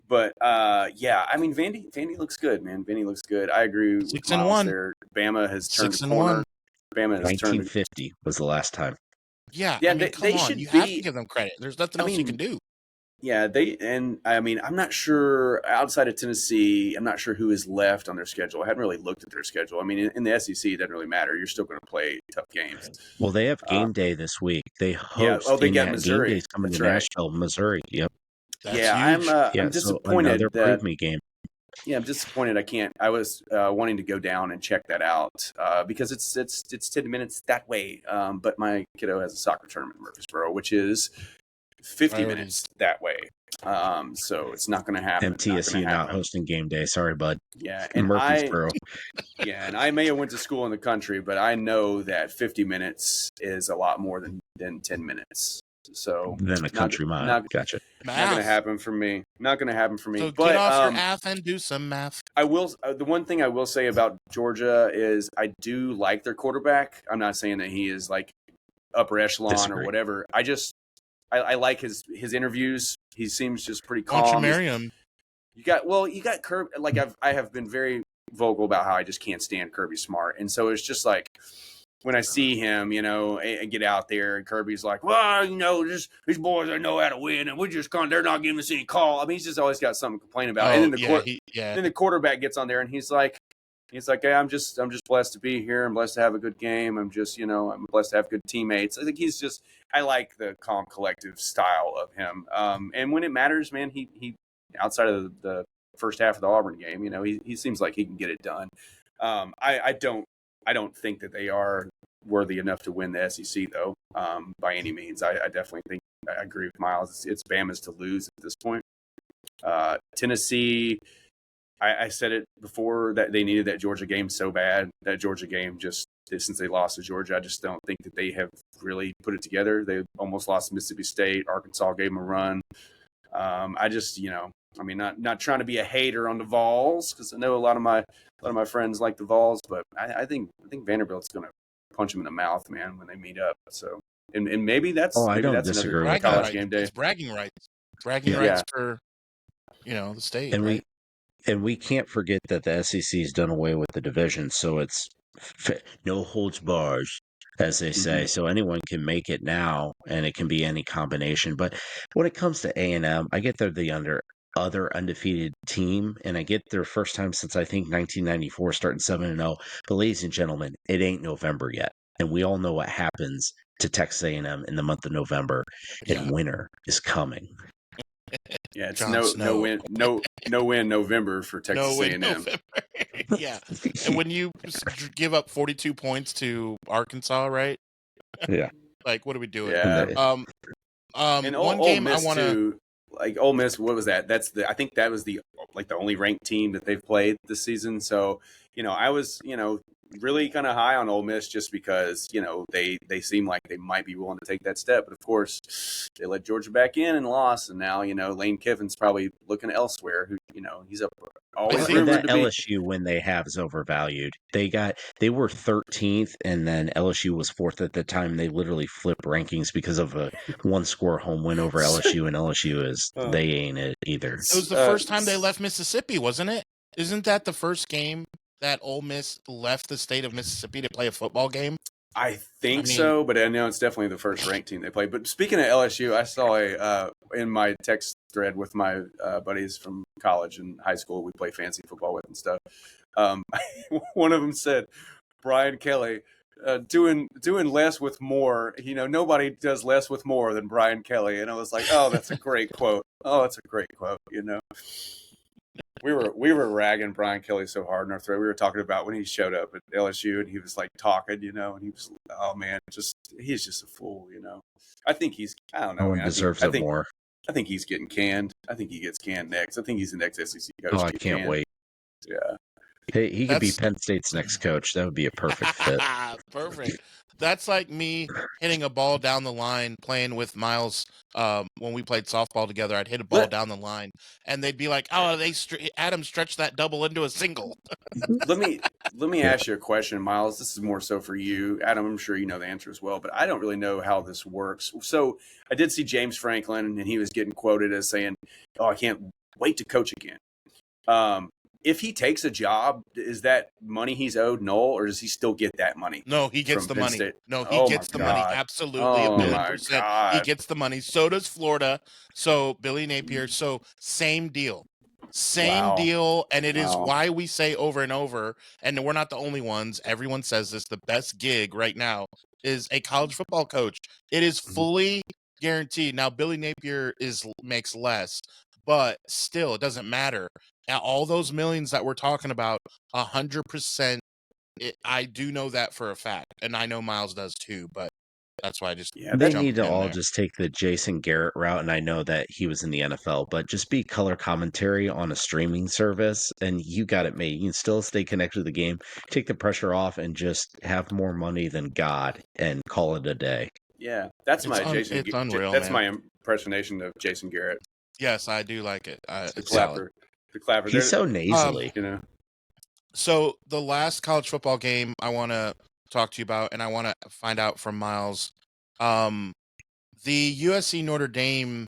Speaker 2: But I mean, Vandy looks good, man. Vandy looks good. I agree with
Speaker 1: 6-1
Speaker 2: there. Bama has turned
Speaker 1: 6-1.
Speaker 2: the corner. Bama has
Speaker 3: 1950 was the last time.
Speaker 1: Yeah,
Speaker 2: I
Speaker 1: mean,
Speaker 2: they should
Speaker 1: you
Speaker 2: be,
Speaker 1: have to give them credit. There's nothing else you can do.
Speaker 2: Yeah, I'm not sure outside of Tennessee, I'm not sure who is left on their schedule. I hadn't really looked at their schedule. I mean, in the SEC, it doesn't really matter. You're still going to play tough games.
Speaker 3: Well, they have game day this week. They host
Speaker 2: they got Missouri.
Speaker 3: Game day's coming to Nashville, Missouri. Yep.
Speaker 1: That's huge.
Speaker 2: I'm disappointed.
Speaker 3: Another prove me game.
Speaker 2: Yeah, I'm disappointed. I can't. I was wanting to go down and check that out because it's 10 minutes that way. But my kiddo has a soccer tournament in Murfreesboro, which is 50 minutes that way. So it's not going to happen.
Speaker 3: MTSU not hosting game day. Sorry, bud.
Speaker 2: Yeah, and
Speaker 3: Murfreesboro.
Speaker 2: And I may have went to school in the country, but I know that 50 minutes is a lot more than 10 minutes. So
Speaker 3: then a country mile. Gotcha.
Speaker 2: Not going to happen for me. Not going to happen for me.
Speaker 1: So
Speaker 2: but,
Speaker 1: get off your ass and do some math.
Speaker 2: I will. The one thing I will say about Georgia is I do like their quarterback. I'm not saying that he is like upper echelon or whatever. I like his interviews. He seems just pretty calm.
Speaker 1: Why don't you marry him?
Speaker 2: You got Kirby. Like I have been very vocal about how I just can't stand Kirby Smart, and so it's just like when I see him, and get out there, and Kirby's like, well, these boys, I know how to win, and they're not giving us any call. I mean, he's just always got something to complain about. And then then the quarterback gets on there, and he's like, He's like, hey, I'm just blessed to be here. I'm blessed to have a good game. I'm blessed to have good teammates. I think I like the calm, collective style of him. And when it matters, man, he outside of the first half of the Auburn game, he seems like he can get it done. I don't think that they are worthy enough to win the SEC though, by any means. I definitely think I agree with Miles. It's Bama's to lose at this point. Tennessee, I said it before that they needed that Georgia game so bad. That Georgia game just since they lost to Georgia, I just don't think that they have really put it together. They almost lost to Mississippi State. Arkansas gave them a run. Not trying to be a hater on the Vols because I know a lot of my friends like the Vols, but I think Vanderbilt's going to punch them in the mouth, man, when they meet up. So and maybe that's
Speaker 3: I don't
Speaker 2: that's
Speaker 3: disagree
Speaker 2: another
Speaker 3: with
Speaker 2: college
Speaker 3: that.
Speaker 2: game day.
Speaker 1: It's bragging rights. Bragging rights for the state.
Speaker 3: And we can't forget that the SEC's done away with the division, so it's no holds bars, as they say. So anyone can make it now, and it can be any combination. But when it comes to A&M, I get they're the other undefeated team, and I get their first time since I think 1994, starting 7-0. But ladies and gentlemen, it ain't November yet, and we all know what happens to Texas A&M in the month of November, and winter is coming.
Speaker 2: Yeah, it's no win November for Texas A&M.
Speaker 1: Yeah, and when you give up 42 points to Arkansas, right?
Speaker 3: Yeah,
Speaker 1: like what are we doing?
Speaker 2: Yeah. And
Speaker 1: one
Speaker 2: Ole
Speaker 1: game
Speaker 2: Miss
Speaker 1: I want to
Speaker 2: like Ole Miss. What was that? I think that was the only ranked team that they've played this season. So I was really kind of high on Ole Miss just because they seem like they might be willing to take that step, but of course they let Georgia back in and lost, and now Lane Kiffin's probably looking elsewhere. Who he's up always
Speaker 3: rumored that
Speaker 2: to be.
Speaker 3: LSU win they have is overvalued. They were 13th, and then LSU was 4th at the time. They literally flipped rankings because of a one score home win over LSU, and LSU is they ain't it either.
Speaker 1: It was the first time they left Mississippi, wasn't it? Isn't that the first game that Ole Miss left the state of Mississippi to play a football game?
Speaker 2: I think so, but I know it's definitely the first ranked team they played. But speaking of LSU, I saw in my text thread with my buddies from college and high school we play fantasy football with and stuff. One of them said, Brian Kelly, doing less with more. Nobody does less with more than Brian Kelly. And I was like, oh, that's a great quote. Oh, that's a great quote. We were ragging Brian Kelly so hard in our thread. We were talking about when he showed up at LSU and he was like talking, and he was, oh man, he's just a fool, I think I don't know.
Speaker 3: No one deserves it more.
Speaker 2: I think he's getting canned. I think he gets canned next. I think he's the next SEC coach.
Speaker 3: Oh, I can't wait.
Speaker 2: Yeah.
Speaker 3: Hey, he could be Penn State's next coach. That would be a perfect fit.
Speaker 1: Perfect. That's like me hitting a ball down the line, playing with Miles. When we played softball together, I'd hit a ball down the line, and they'd be like, "Oh, Adam stretched that double into a single."
Speaker 2: Let me ask you a question, Miles. This is more so for you, Adam. I'm sure you know the answer as well, but I don't really know how this works. So I did see James Franklin, and he was getting quoted as saying, "Oh, I can't wait to coach again." If he takes a job, is that money he's owed null, or does he still get that money?
Speaker 1: No, he gets the money.
Speaker 2: State?
Speaker 1: No, he gets the money. Absolutely, $1,000,000%. He gets the money. So does Florida. So Billy Napier. So same deal. Same deal. And it is why we say over and over, and we're not the only ones. Everyone says this, the best gig right now is a college football coach. It is fully guaranteed. Now, Billy Napier makes less, but still, it doesn't matter. All those millions that we're talking about, 100%. I do know that for a fact, and I know Miles does too. But that's why I just
Speaker 3: they need to all just take the Jason Garrett route, and I know that he was in the NFL, but just be color commentary on a streaming service, and you got it made. You can still stay connected to the game, take the pressure off, and just have more money than God, and call it a day.
Speaker 2: Yeah, that's Jason.
Speaker 1: It's unreal.
Speaker 2: That's my impersonation of Jason Garrett.
Speaker 1: Yes, I do like it.
Speaker 2: The clapper.
Speaker 3: He's so nasally.
Speaker 1: So the last college football game I want to talk to you about, and I want to find out from Miles, the USC Notre Dame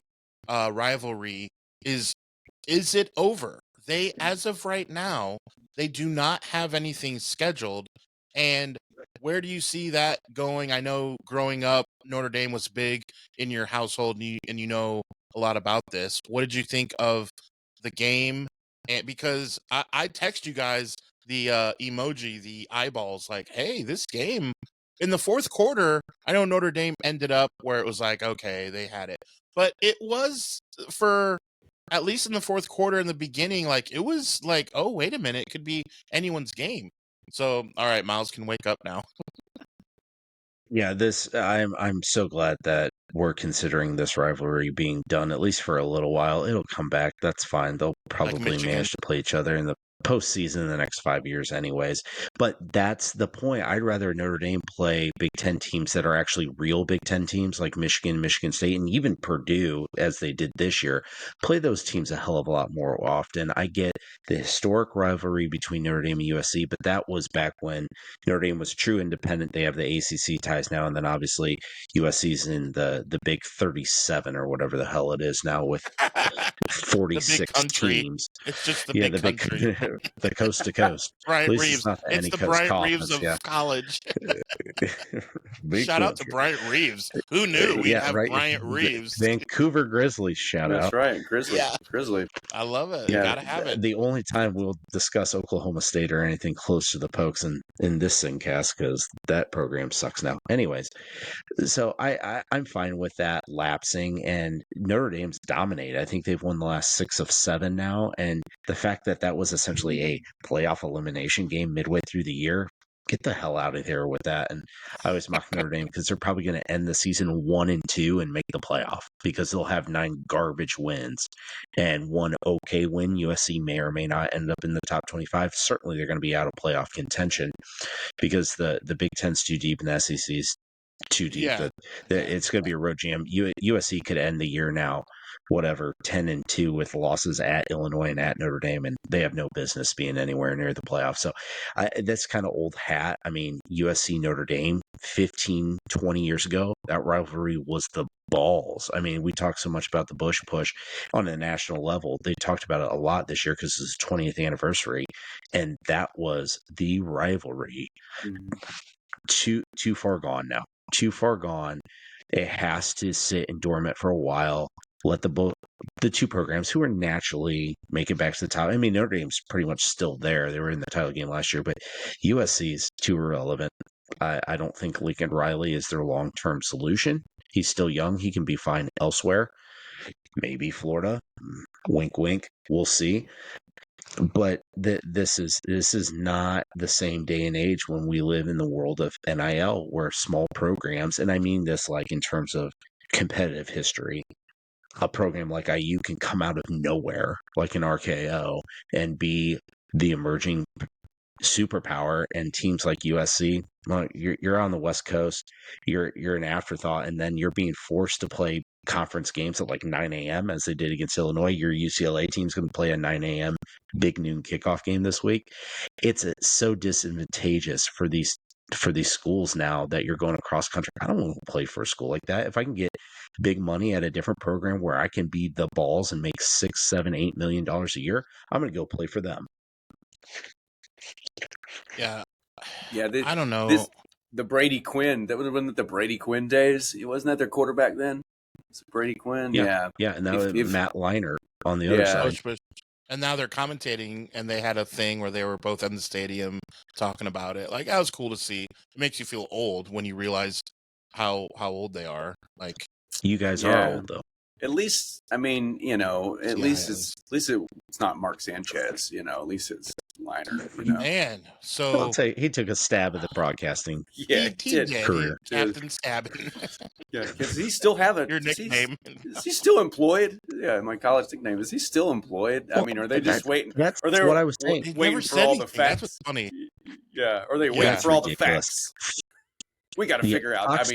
Speaker 1: rivalry is it over? They, as of right now, they do not have anything scheduled. And where do you see that going? I know growing up, Notre Dame was big in your household, and you know a lot about this. What did you think of the game? And because I text you guys the emoji, the eyeballs, like, hey, this game in the fourth quarter, I know Notre Dame ended up where it was like, okay, they had it. But it was for at least in the fourth quarter in the beginning, like it was like, oh, wait a minute, it could be anyone's game. So, all right, Miles can wake up now.
Speaker 3: Yeah, I'm so glad that we're considering this rivalry being done at least for a little while. It'll come back. That's fine. They'll
Speaker 1: Like
Speaker 3: probably
Speaker 1: Michigan.
Speaker 3: manage to play each other in the postseason in the next 5 years anyways. But that's the point. I'd rather Notre Dame play Big Ten teams that are actually real Big Ten teams like Michigan, Michigan State, and even Purdue, as they did this year. Play those teams a hell of a lot more often. I get the historic rivalry between Notre Dame and USC, but that was back when Notre Dame was true independent. They have the ACC ties now, and then obviously USC's in the Big 37 or whatever the hell it is now with
Speaker 1: The big
Speaker 3: 46
Speaker 1: country.
Speaker 3: teams.
Speaker 1: It's just the
Speaker 3: Yeah,
Speaker 1: big
Speaker 3: the big
Speaker 1: country.
Speaker 3: the coast to coast. At
Speaker 1: Bryant
Speaker 3: least
Speaker 1: Reeves.
Speaker 3: it's not the
Speaker 1: It's
Speaker 3: any
Speaker 1: the
Speaker 3: coast
Speaker 1: Bryant Reeves
Speaker 3: conference.
Speaker 1: of
Speaker 3: Yeah,
Speaker 1: college.
Speaker 3: big
Speaker 1: Shout out to
Speaker 3: country.
Speaker 1: Bryant Reeves. Who knew we'd
Speaker 3: Yeah,
Speaker 1: have
Speaker 3: right.
Speaker 1: Bryant Reeves?
Speaker 3: Vancouver Grizzlies shout
Speaker 2: That's
Speaker 3: out.
Speaker 2: right, Grizzly.
Speaker 1: Yeah,
Speaker 2: Grizzly.
Speaker 1: I love it.
Speaker 2: Yeah.
Speaker 1: Gotta have it.
Speaker 3: The only time we'll discuss Oklahoma State or anything close to the Pokes in this Singcast because that program sucks now. Anyways, so I'm fine with that lapsing, and Notre Dame's dominated. I think they've won the last 6 of 7 now, and the fact that that was essentially a playoff elimination game midway through the year. Get the hell out of here with that. And I always mock Notre Dame because they're probably going to end the season 1-2 and make the playoff because they'll have 9 garbage wins and 1 okay win. USC may or may not end up in the top 25. Certainly, they're going to be out of playoff contention because the Big Ten's too deep and the SEC's too deep.
Speaker 1: Yeah.
Speaker 3: It's going to be a road jam. USC could end the year now, 10-2 with losses at Illinois and at Notre Dame, and they have no business being anywhere near the playoffs. So that's kind of old hat. I mean, USC Notre Dame 15, 20 years ago, that rivalry was the balls. I mean, we talk so much about the Bush push on a national level. They talked about it a lot this year because it's 20th anniversary, and that was the rivalry. Too far gone now. Too far gone. It has to sit and dormant for a while. Let the two programs who are naturally making back to the top. I mean, Notre Dame's pretty much still there. They were in the title game last year, but USC's too irrelevant. I don't think Lincoln Riley is their long-term solution. He's still young. He can be fine elsewhere. Maybe Florida. Wink, wink. We'll see. But this is not the same day and age when we live in the world of NIL, where small programs, and I mean this like in terms of competitive history, a program like IU can come out of nowhere, like an RKO, and be the emerging superpower, and teams like USC, well, you're on the West Coast, you're an afterthought, and then you're being forced to play conference games at like 9 a.m. as they did against Illinois. Your UCLA team's going to play a 9 a.m. big noon kickoff game this week. It's so disadvantageous for these schools now that you're going across country. I don't want to play for a school like that. If I can get big money at a different program where I can be the balls and make $6, $7, $8 million a year, I'm going to go play for them.
Speaker 1: Yeah.
Speaker 2: Yeah.
Speaker 1: I don't know.
Speaker 2: The Brady Quinn, wasn't it the Brady Quinn days? Wasn't that their quarterback then? Was it Brady Quinn? Yeah.
Speaker 3: And now Matt Leinart on the other side.
Speaker 1: And now they're commentating, and they had a thing where they were both in the stadium talking about it. Like, that was cool to see. It makes you feel old when you realize how old they are. Like,
Speaker 3: you guys are old, though.
Speaker 2: At least, I mean, at least it's not Mark Sanchez. At least it's Leinart.
Speaker 1: Man, so
Speaker 3: I'll tell you, he took a stab at the broadcasting.
Speaker 2: Yeah,
Speaker 1: he did.
Speaker 3: Career.
Speaker 1: Captain Stabbing.
Speaker 2: Yeah, does he still have
Speaker 1: your nickname?
Speaker 2: Is he still employed? Yeah, my college nickname. Is he still employed? I mean, are they just waiting?
Speaker 3: That's
Speaker 2: what I was
Speaker 3: saying.
Speaker 2: Waiting for all the facts.
Speaker 1: That's what's funny.
Speaker 2: Yeah, are they waiting for all the facts? We got to figure out.
Speaker 3: Fox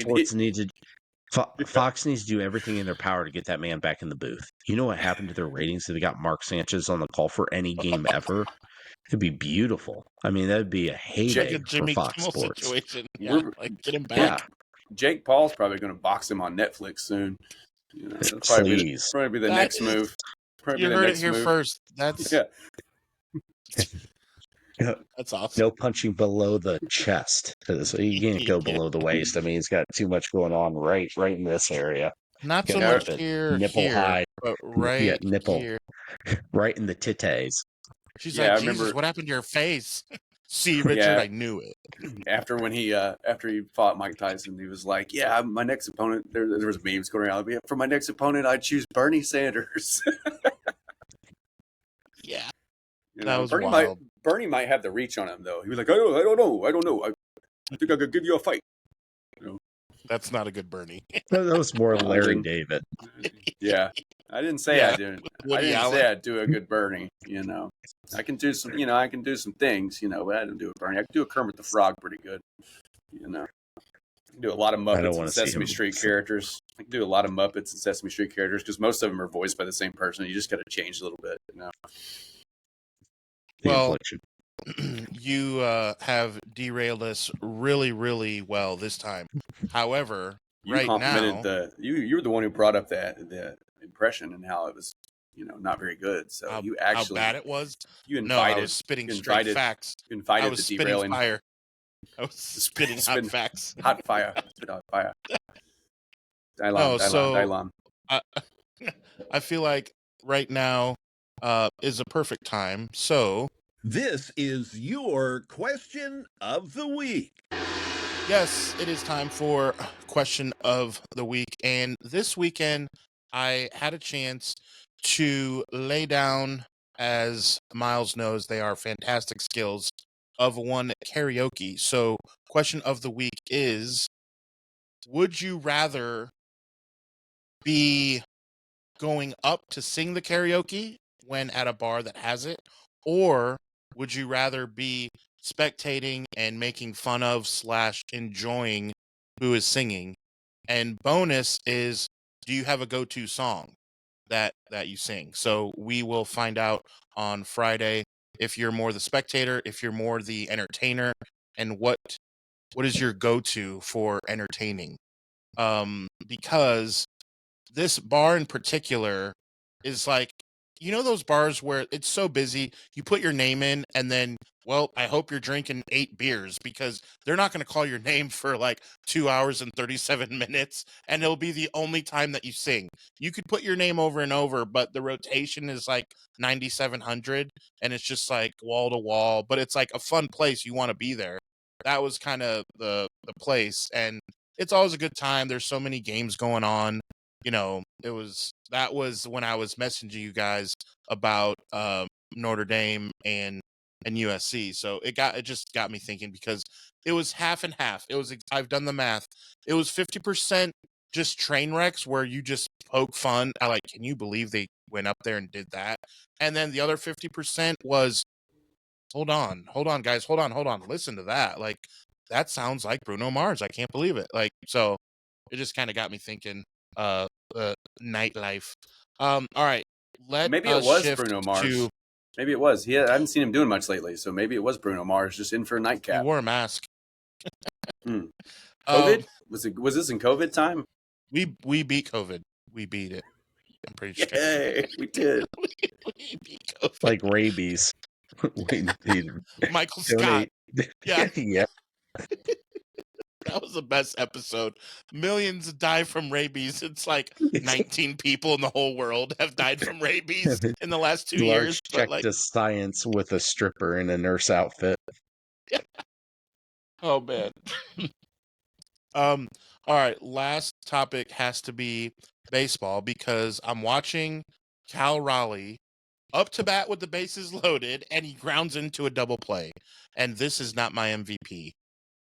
Speaker 3: Fox needs to do everything in their power to get that man back in the booth. You know what happened to their ratings if they got Mark Sanchez on the call for any game ever? It'd be beautiful. I mean, that'd be a heyday for Fox Sports.
Speaker 1: Situation. Yeah, get him back. Yeah.
Speaker 2: Jake Paul's probably going to box him on Netflix soon.
Speaker 3: Please.
Speaker 2: Probably be the next move.
Speaker 1: You heard it here first. That's That's awesome.
Speaker 3: No punching below the chest. So you can't go below the waist. I mean, he's got too much going on right in this area.
Speaker 1: Not so much here,
Speaker 3: nipple high,
Speaker 1: but right
Speaker 3: nipple,
Speaker 1: here.
Speaker 3: right in the titties.
Speaker 1: She's
Speaker 2: Yeah,
Speaker 1: like,
Speaker 2: I
Speaker 1: Jesus,
Speaker 2: remember.
Speaker 1: what happened to your face? See, Richard,
Speaker 2: Yeah,
Speaker 1: I knew it.
Speaker 2: after he fought Mike Tyson, he was like, "Yeah, my next opponent." There was memes going around. For my next opponent, I'd choose Bernie Sanders.
Speaker 1: Yeah,
Speaker 2: You
Speaker 1: that
Speaker 2: know,
Speaker 1: was wild.
Speaker 2: Bernie might have the reach on him though. He was like, I don't know. I think I could give you a fight. You know?
Speaker 1: That's not a good Bernie.
Speaker 3: That was more
Speaker 2: I
Speaker 3: Larry
Speaker 2: didn't.
Speaker 3: David.
Speaker 2: Yeah, I didn't say I
Speaker 1: Yeah,
Speaker 2: didn't. I
Speaker 1: Woody
Speaker 2: didn't
Speaker 1: Allen.
Speaker 2: say I'd do a good Bernie. You know, I can do some. I can do some things. But I don't do a Bernie. I can do a Kermit the Frog pretty good. You know. I can do a lot of
Speaker 3: I don't
Speaker 2: Muppets
Speaker 3: want
Speaker 2: and
Speaker 3: to see
Speaker 2: Sesame
Speaker 3: him.
Speaker 2: Street characters. I can do a lot of Muppets and Sesame Street characters because most of them are voiced by the same person. You just got to change a little bit.
Speaker 3: The
Speaker 1: Well,
Speaker 3: infliction.
Speaker 1: you have derailed us really, really well this time. However,
Speaker 2: You
Speaker 1: right
Speaker 2: complimented
Speaker 1: now,
Speaker 2: you were the one who brought up the impression and how it was not very good. So
Speaker 1: how,
Speaker 2: you
Speaker 1: how
Speaker 2: actually
Speaker 1: bad it was.
Speaker 2: you
Speaker 1: No, I
Speaker 2: invited
Speaker 1: was spitting
Speaker 2: you
Speaker 1: straight
Speaker 2: invited
Speaker 1: facts.
Speaker 2: you
Speaker 1: I
Speaker 2: invited
Speaker 1: was
Speaker 2: the
Speaker 1: spitting
Speaker 2: derailing
Speaker 1: fire. I was spitting hot
Speaker 2: spitting
Speaker 1: facts.
Speaker 2: hot fire spit hot fire.
Speaker 1: No, so
Speaker 2: Dylon.
Speaker 1: I, I feel like right now is a perfect time. So
Speaker 4: This is your question of the week.
Speaker 1: yes, it is time for question of the week. And this weekend, I had a chance to lay down, as Miles knows, they are fantastic skills of one karaoke. So, question of the week is: would you rather be going up to sing the karaoke when at a bar that has it, or would you rather be spectating and making fun of slash enjoying who is singing? And bonus is, do you have a go-to song that you sing? So we will find out on Friday if you're more the spectator, if you're more the entertainer, and what is your go-to for entertaining? Because this bar in particular is like, those bars where it's so busy, you put your name in and then, well, I hope you're drinking 8 beers because they're not going to call your name for like 2 hours and 37 minutes. And it'll be the only time that you sing. You could put your name over and over, but the rotation is like 9,700 and it's just like wall to wall, but it's like a fun place. You want to be there. That was kind of the place. And it's always a good time. There's so many games going on. That was when I was messaging you guys about Notre Dame and USC. So it just got me thinking because it was half and half. I've done the math. It was 50% just train wrecks where you just poke fun. Can you believe they went up there and did that? And then the other 50% was, hold on, guys, hold on, listen to that. That sounds like Bruno Mars. I can't believe it. So it just kind of got me thinking. Nightlife. All right. Let
Speaker 2: Maybe it
Speaker 1: us
Speaker 2: was
Speaker 1: shift
Speaker 2: Bruno Mars.
Speaker 1: to.
Speaker 2: Maybe it was. I haven't seen him doing much lately, so maybe it was Bruno Mars just in for a
Speaker 1: He
Speaker 2: nightcap.
Speaker 1: wore a mask.
Speaker 2: COVID? Was this in COVID time?
Speaker 1: We beat COVID. We beat it. I'm pretty sure.
Speaker 2: Yay, we did.
Speaker 1: we beat COVID.
Speaker 3: Like rabies.
Speaker 1: Michael Scott. Yeah.
Speaker 3: Yeah.
Speaker 1: That was the best episode. Millions die from rabies. It's like 19 people in the whole world have died from rabies in the last 2 years.
Speaker 3: Check to science with a stripper in a nurse outfit.
Speaker 1: Yeah. Oh man. All right. Last topic has to be baseball because I'm watching Cal Raleigh up to bat with the bases loaded and he grounds into a double play. And this is not my MVP.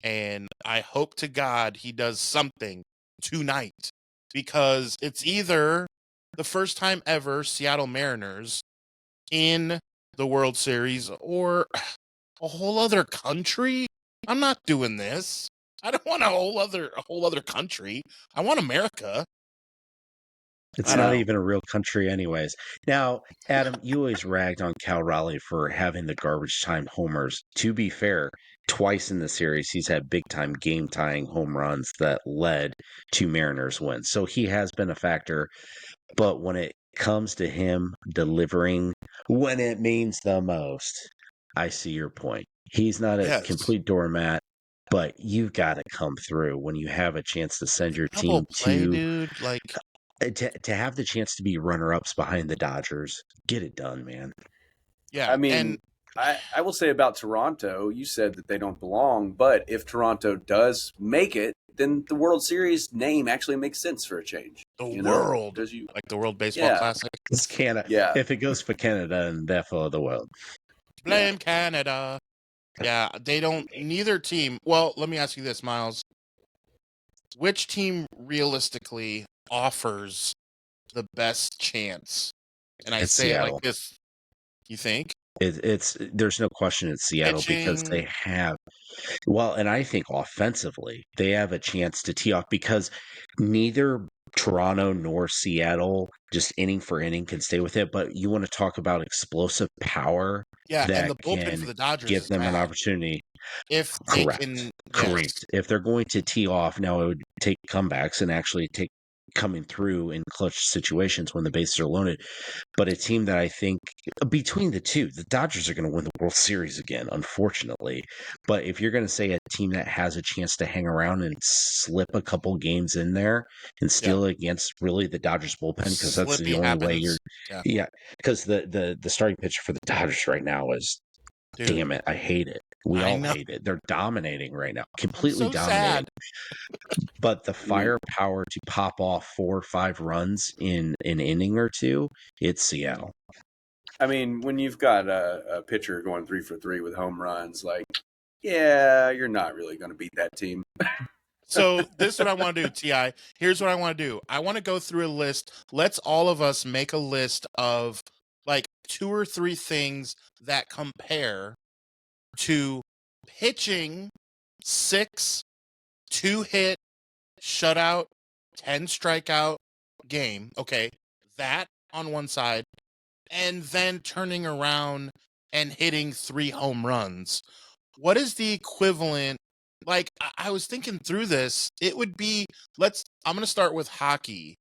Speaker 1: And I hope to God he does something tonight because it's either the first time ever Seattle Mariners in the World Series or a whole other country. I'm not doing this. I don't want a whole other country. I want America.
Speaker 3: It's not even a real country anyways. Now, Adam, you always ragged on Cal Raleigh for having the garbage time homers. To be fair, twice in the series, he's had big time game tying home runs that led to Mariners wins. So he has been a factor. But when it comes to him delivering when it means the most, I see your point. He's not a complete doormat, but you've got to come through when you have a chance to send your team to
Speaker 1: dude.
Speaker 3: to have the chance to be runner-ups behind the Dodgers. Get it done, man.
Speaker 1: Yeah,
Speaker 2: I
Speaker 1: and
Speaker 2: mean, I will say about Toronto, you said that they don't belong, but if Toronto does make it, then the World Series name actually makes sense for a change.
Speaker 1: the
Speaker 2: You know,
Speaker 1: world,
Speaker 2: because you,
Speaker 1: like the World Baseball
Speaker 2: yeah,
Speaker 1: Classic.
Speaker 3: It's Canada.
Speaker 2: yeah.
Speaker 3: If it goes for Canada, and therefore the world.
Speaker 1: Blame Canada. Yeah, they don't. Neither team. Well, let me ask you this, Miles. Which team realistically offers the best chance? And I
Speaker 3: It's
Speaker 1: say it like
Speaker 3: Seattle.
Speaker 1: this. You think
Speaker 3: It's there's no question it's Seattle because
Speaker 1: pitching?
Speaker 3: they have and I think offensively they have a chance to tee off because neither Toronto nor Seattle just inning for inning can stay with it. But you want to talk about explosive power
Speaker 1: Yeah, and
Speaker 3: that
Speaker 1: the bullpen for
Speaker 3: can
Speaker 1: the Dodgers
Speaker 3: give
Speaker 1: is
Speaker 3: them an
Speaker 1: bad.
Speaker 3: opportunity.
Speaker 1: If they
Speaker 3: Correct.
Speaker 1: can, yes,
Speaker 3: Correct. If they're going to tee off, now it would take comebacks and actually take coming through in clutch situations when the bases are loaded. But a team that I think between the two, the Dodgers are going to win the World Series again, unfortunately. But if you're going to say a team that has a chance to hang around and slip a couple games in there and
Speaker 1: yeah,
Speaker 3: steal against really the Dodgers bullpen, because that's the
Speaker 1: Slippy
Speaker 3: only way
Speaker 1: happens. Yeah,
Speaker 3: yeah, because the starting pitcher for the Dodgers right now is,
Speaker 1: dude,
Speaker 3: damn it, I hate it. We
Speaker 1: I
Speaker 3: all
Speaker 1: know.
Speaker 3: hate it. They're dominating right now,
Speaker 1: I'm
Speaker 3: completely
Speaker 1: so
Speaker 3: dominating.
Speaker 1: sad.
Speaker 3: But the
Speaker 2: I mean,
Speaker 3: firepower to pop off 4 or 5 runs in an inning or two, it's Seattle.
Speaker 2: when you've got a pitcher going 3 for 3 with home runs, like, yeah, you're not really going to beat that team.
Speaker 1: So this is what I want to do, Ti. Here's what I want to do. I want to go through a list. Let's all of us make a list of like 2 or 3 things that compare to pitching 6 2-hit shutout 10 strikeout game. Okay, that on one side, and then turning around and hitting 3 home runs. What is the equivalent? Like, I was thinking through this. It would be, I'm going to start with hockey,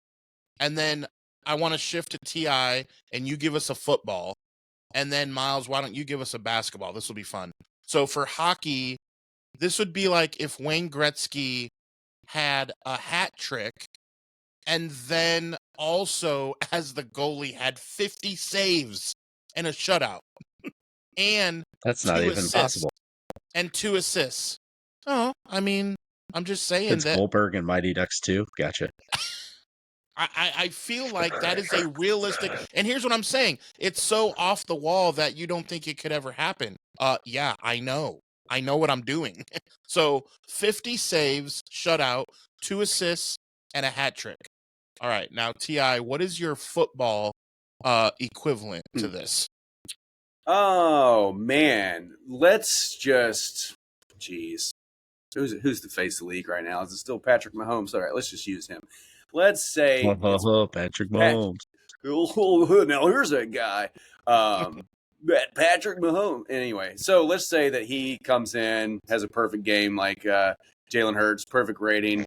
Speaker 1: and then I want to shift to TI, and you give us a football. And then, Miles, why don't you give us a basketball? This will be fun. So for hockey, this would be like if Wayne Gretzky had a hat trick and then also, as the goalie, had 50 saves and a shutout and
Speaker 3: That's not
Speaker 1: 2
Speaker 3: even
Speaker 1: assists.
Speaker 3: possible.
Speaker 1: And 2 assists. Oh, I mean, I'm just saying
Speaker 3: It's
Speaker 1: that
Speaker 3: Goldberg and Mighty Ducks too. Gotcha.
Speaker 1: I feel like that is a realistic. And here's what I'm saying: it's so off the wall that you don't think it could ever happen. Yeah, I know what I'm doing. So 50 saves, shutout, 2 assists, and a hat trick. All right, now Ti, what is your football equivalent to this?
Speaker 2: Oh man, let's just, jeez, who's the face of the league right now? Is it still Patrick Mahomes? All right, let's just use him. Let's say it's
Speaker 3: Patrick Mahomes.
Speaker 2: now here's that guy, Patrick Mahomes. Anyway, so let's say that he comes in, has a perfect game like Jalen Hurts, perfect rating,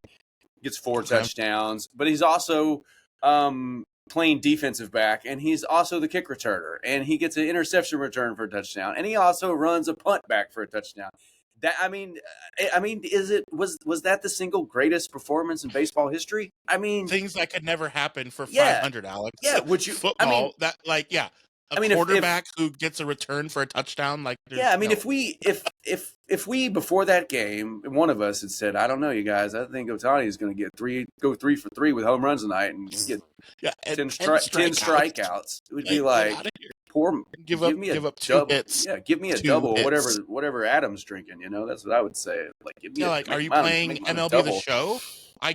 Speaker 2: gets 4 touchdowns, but he's also playing defensive back, and he's also the kick returner, and he gets an interception return for a touchdown, and he also runs a punt back for a touchdown. That was that the single greatest performance in baseball history? I mean,
Speaker 1: Things that could never happen for
Speaker 2: Yeah.
Speaker 1: 500, Alex.
Speaker 2: Yeah, would you?
Speaker 1: Football, that like, yeah, a quarterback
Speaker 2: if
Speaker 1: who gets a return for a touchdown, like,
Speaker 2: yeah, I mean,
Speaker 1: no.
Speaker 2: if we before that game, one of us had said, I don't know, you guys, I think Ohtani is going to go 3 for 3 with home runs tonight and get
Speaker 1: Yeah,
Speaker 2: 10 strikeouts. It would be
Speaker 1: Like,
Speaker 2: like,
Speaker 1: get outta here.
Speaker 2: poor,
Speaker 1: Give up 2
Speaker 2: double.
Speaker 1: hits.
Speaker 2: Yeah, give me a
Speaker 1: 2
Speaker 2: double,
Speaker 1: hits.
Speaker 2: whatever Adam's drinking. That's what I would say. Like, give me
Speaker 1: Yeah,
Speaker 2: a.
Speaker 1: like, are you
Speaker 2: make
Speaker 1: playing
Speaker 2: mine a
Speaker 1: MLB
Speaker 2: double.
Speaker 1: The Show?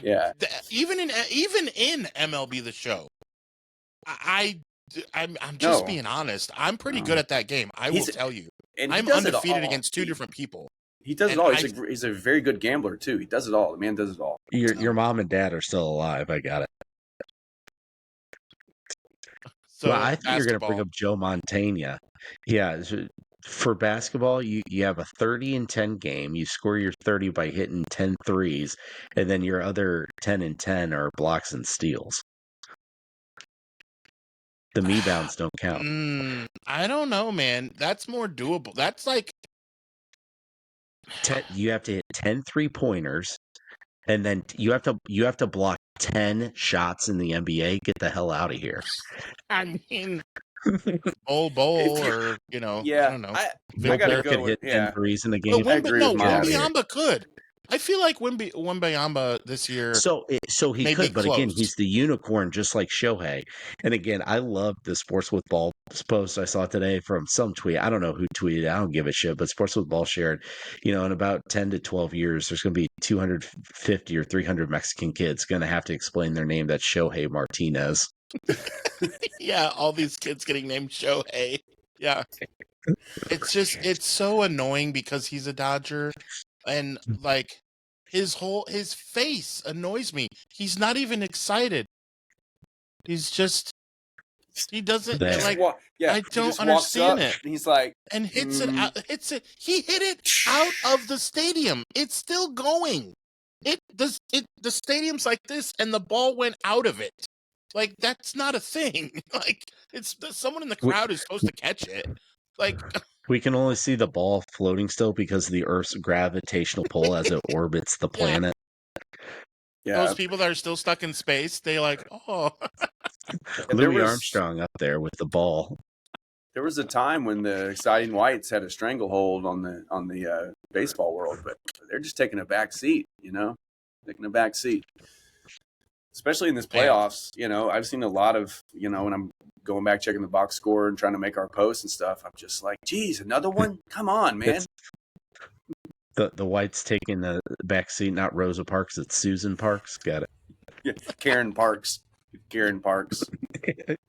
Speaker 2: Yeah.
Speaker 1: Even in MLB The Show, I'm just being honest. I'm pretty good at that game. I will tell you.
Speaker 2: And
Speaker 1: I'm undefeated against 2 different people.
Speaker 2: He does it
Speaker 1: And
Speaker 2: all. He's a very good gambler too. He does it all. The man does it all.
Speaker 3: Your mom and dad are still alive. I got it.
Speaker 1: So
Speaker 3: Well, I think you're going to
Speaker 1: basketball.
Speaker 3: bring up Joe Montana. Yeah, for basketball, you have a 30-10 game. You score your 30 by hitting 10 threes, and then your other 10 and 10 are blocks and steals. The rebounds don't count.
Speaker 1: I don't know, man. That's more doable. That's like
Speaker 3: You have to hit 10 3-pointers, and then you have to block 10 shots in the NBA. Get the hell out of here.
Speaker 1: I mean, Bowl,
Speaker 2: If you,
Speaker 1: or I
Speaker 2: yeah,
Speaker 1: don't know.
Speaker 2: I
Speaker 3: Bill
Speaker 2: gotta
Speaker 3: Burr could
Speaker 2: go with
Speaker 3: hit 10
Speaker 2: yeah.
Speaker 3: threes in a
Speaker 1: But
Speaker 3: game.
Speaker 2: I agree with Miles.
Speaker 1: Wembyamba could. I feel like Wembyamba this year
Speaker 3: So he
Speaker 1: may be
Speaker 3: could, but again,
Speaker 1: close.
Speaker 3: he's the unicorn, just like Shohei. And again, I love the Sports with Ball post I saw today from some tweet. I don't know who tweeted. I don't give a shit. But Sports with Ball shared, in about 10 to 12 years, there's going to be 250 or 300 Mexican kids going to have to explain their name. That's Shohei Martinez.
Speaker 1: Yeah, all these kids getting named Shohei. Yeah. It's so annoying because he's a Dodger, and like his face annoys me. He's not even excited. He doesn't
Speaker 3: There.
Speaker 2: Just
Speaker 1: like
Speaker 2: yeah,
Speaker 1: I
Speaker 2: he
Speaker 1: don't
Speaker 2: just walks
Speaker 1: understand
Speaker 2: up
Speaker 1: it.
Speaker 2: and he's like,
Speaker 1: And hits it out. He hit it out of the stadium. It's still going. The stadium's like this, and the ball went out of it. Like, that's not a thing. Like, someone in the
Speaker 3: We-
Speaker 1: crowd is supposed to catch it. Like,
Speaker 3: We can only see the ball floating still because of the Earth's gravitational pull as it orbits the
Speaker 1: Yeah.
Speaker 3: planet.
Speaker 2: yeah.
Speaker 1: those people that are still stuck in space, they like, oh.
Speaker 2: And there
Speaker 3: Louis
Speaker 2: was
Speaker 3: Armstrong up there with the ball.
Speaker 2: there was a time when the Exciting Whites had a stranglehold on the baseball world, but they're just taking a back seat, taking a back seat. Especially in this playoffs, I've seen a lot of, when I'm going back checking the box score and trying to make our posts and stuff, I'm just like, geez, another one? Come on, man.
Speaker 3: The Whites taking the back seat, not Rosa Parks, it's Susan Parks. Got it.
Speaker 2: Yeah, Karen Parks. Karen Parks.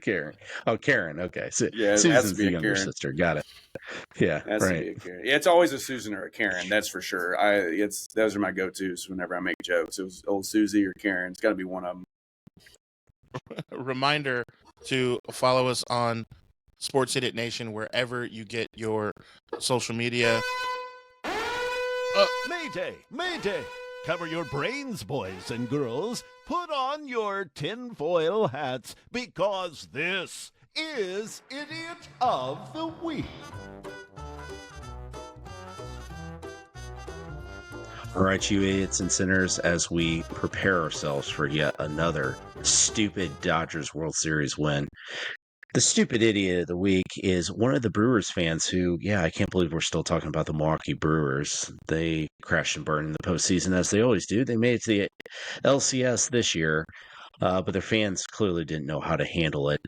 Speaker 3: Karen. Oh, Karen. Okay. So,
Speaker 2: Yeah, it has
Speaker 3: Susan's
Speaker 2: to be
Speaker 3: the
Speaker 2: a
Speaker 3: younger
Speaker 2: Karen.
Speaker 3: sister. Got it. Yeah.
Speaker 2: Has to
Speaker 3: Right.
Speaker 2: be a Karen. Yeah, it's always a Susan or a Karen, that's for sure. Those are my go-tos whenever I make jokes. It was old Susie or Karen. It's got to be one of them.
Speaker 1: Reminder to follow us on Sports Idiot Nation wherever you get your social media.
Speaker 4: Mayday! Mayday! Cover your brains, boys and girls. Put on your tinfoil hats because this is Idiot of the Week.
Speaker 3: All right, you idiots and sinners, as we prepare ourselves for yet another stupid Dodgers World Series win. The stupid idiot of the week is one of the Brewers fans who, I can't believe we're still talking about the Milwaukee Brewers. They crashed and burned in the postseason, as they always do. They made it to the LCS this year, but their fans clearly didn't know how to handle it.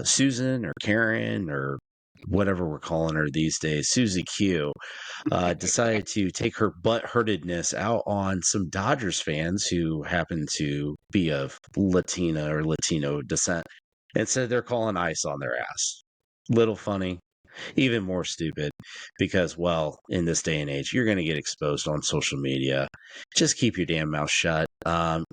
Speaker 3: Susan or Karen or whatever we're calling her these days, Susie Q, decided to take her butt-hurtedness out on some Dodgers fans who happen to be of Latina or Latino descent. And said they're calling ice on their ass. Little funny, even more stupid, because, well, in this day and age, you're going to get exposed on social media. Just keep your damn mouth shut.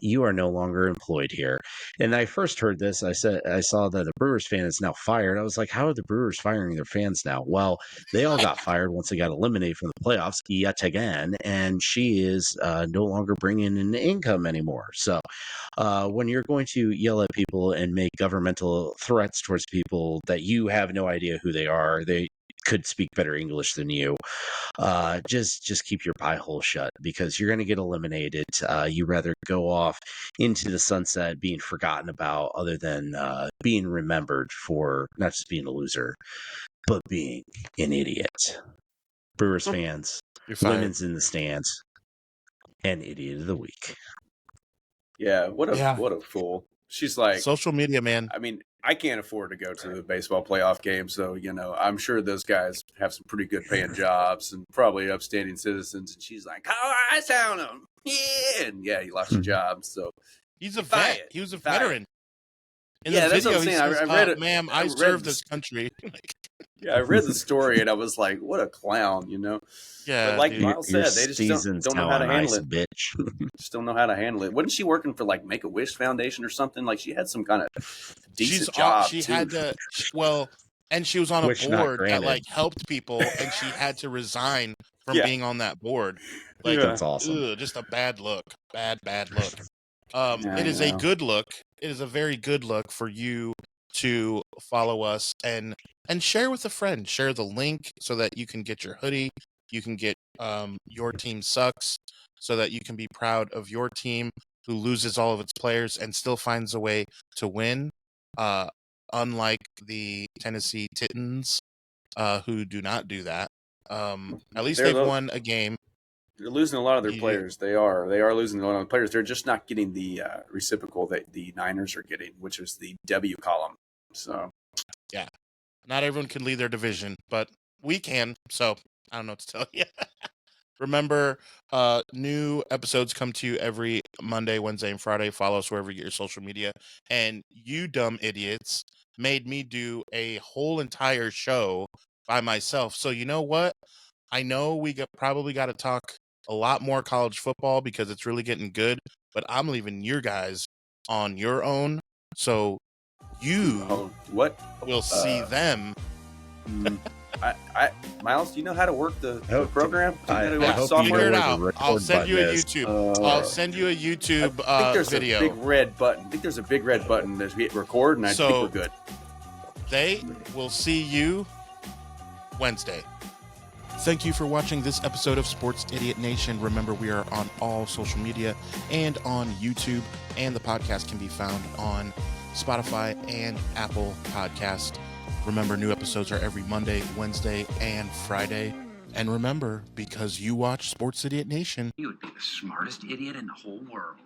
Speaker 3: You are no longer employed here. And I first heard this. I saw that a Brewers fan is now fired. I was like, how are the Brewers firing their fans now? Well, they all got fired once they got eliminated from the playoffs yet again, and she is no longer bringing in income anymore. So when you're going to yell at people and make governmental threats towards people that you have no idea who they are, they could speak better English than you. Just keep your pie hole shut, because you're going to get eliminated. You rather go off into the sunset being forgotten about, other than being remembered for not just being a loser, but being an idiot. Brewers fans, women's in the stands, and idiot of the week.
Speaker 2: Yeah, what a fool. She's like,
Speaker 1: social media, man.
Speaker 2: I mean, I can't afford to go to the baseball playoff game, so I'm sure those guys have some pretty good paying jobs and probably upstanding citizens. And she's like, "Oh, I found him, yeah, and yeah, he lost your job." So
Speaker 1: he's a vet. He was a veteran. In
Speaker 2: yeah,
Speaker 1: the
Speaker 2: that's
Speaker 1: video,
Speaker 2: what I'm saying.
Speaker 1: he says,
Speaker 2: I read it,
Speaker 1: ma'am, I serve this country.
Speaker 2: Yeah, I read the story and I was like, "What a clown,"
Speaker 1: Yeah,
Speaker 2: but like
Speaker 1: dude.
Speaker 2: Miles said, they just don't know how to handle it.
Speaker 3: Bitch.
Speaker 2: Just don't know how to handle it. Wasn't she working for like Make a Wish Foundation or something? Like she had some kind of decent job.
Speaker 1: She
Speaker 2: too.
Speaker 1: had to. And she was on a
Speaker 3: Wish not
Speaker 1: board that
Speaker 3: granted.
Speaker 1: like helped people, and she had to resign from being on that board. Like,
Speaker 3: That's awesome.
Speaker 1: Just a bad look. Bad look.
Speaker 2: Yeah,
Speaker 1: it is a good look. It is a very good look for you to follow us and share with a friend. Share the link so that you can get your hoodie. You can get Your Team Sucks, so that you can be proud of your team who loses all of its players and still finds a way to win. unlike the Tennessee Titans, who do not do that. At least they've won a game.
Speaker 2: They're losing a lot of their players. They are losing a lot of the players. They're just not getting the reciprocal that the Niners are getting, which is the W column. So,
Speaker 1: yeah, not everyone can lead their division, but we can. So I don't know what to tell you. Remember, new episodes come to you every Monday, Wednesday, and Friday. Follow us wherever you get your social media. And you dumb idiots made me do a whole entire show by myself. So you know what? I know we probably got to talk a lot more college football because it's really getting good, but I'm leaving you guys on your own. So you will see them.
Speaker 2: Miles, do you know how to work the program?
Speaker 3: I hope
Speaker 1: software? Figure it out. I'll send you a YouTube. I'll send you a YouTube
Speaker 2: I think there's
Speaker 1: video.
Speaker 2: A big red button. I think there's a big red button that we hit record, and I think we're good.
Speaker 1: They will see you Wednesday. Thank you for watching this episode of Sports Idiot Nation. Remember, we are on all social media and on YouTube, and the podcast can be found on Spotify and Apple Podcast. Remember, new episodes are every Monday, Wednesday, and Friday. And remember, because you watch Sports Idiot Nation,
Speaker 5: you would be the smartest idiot in the whole world.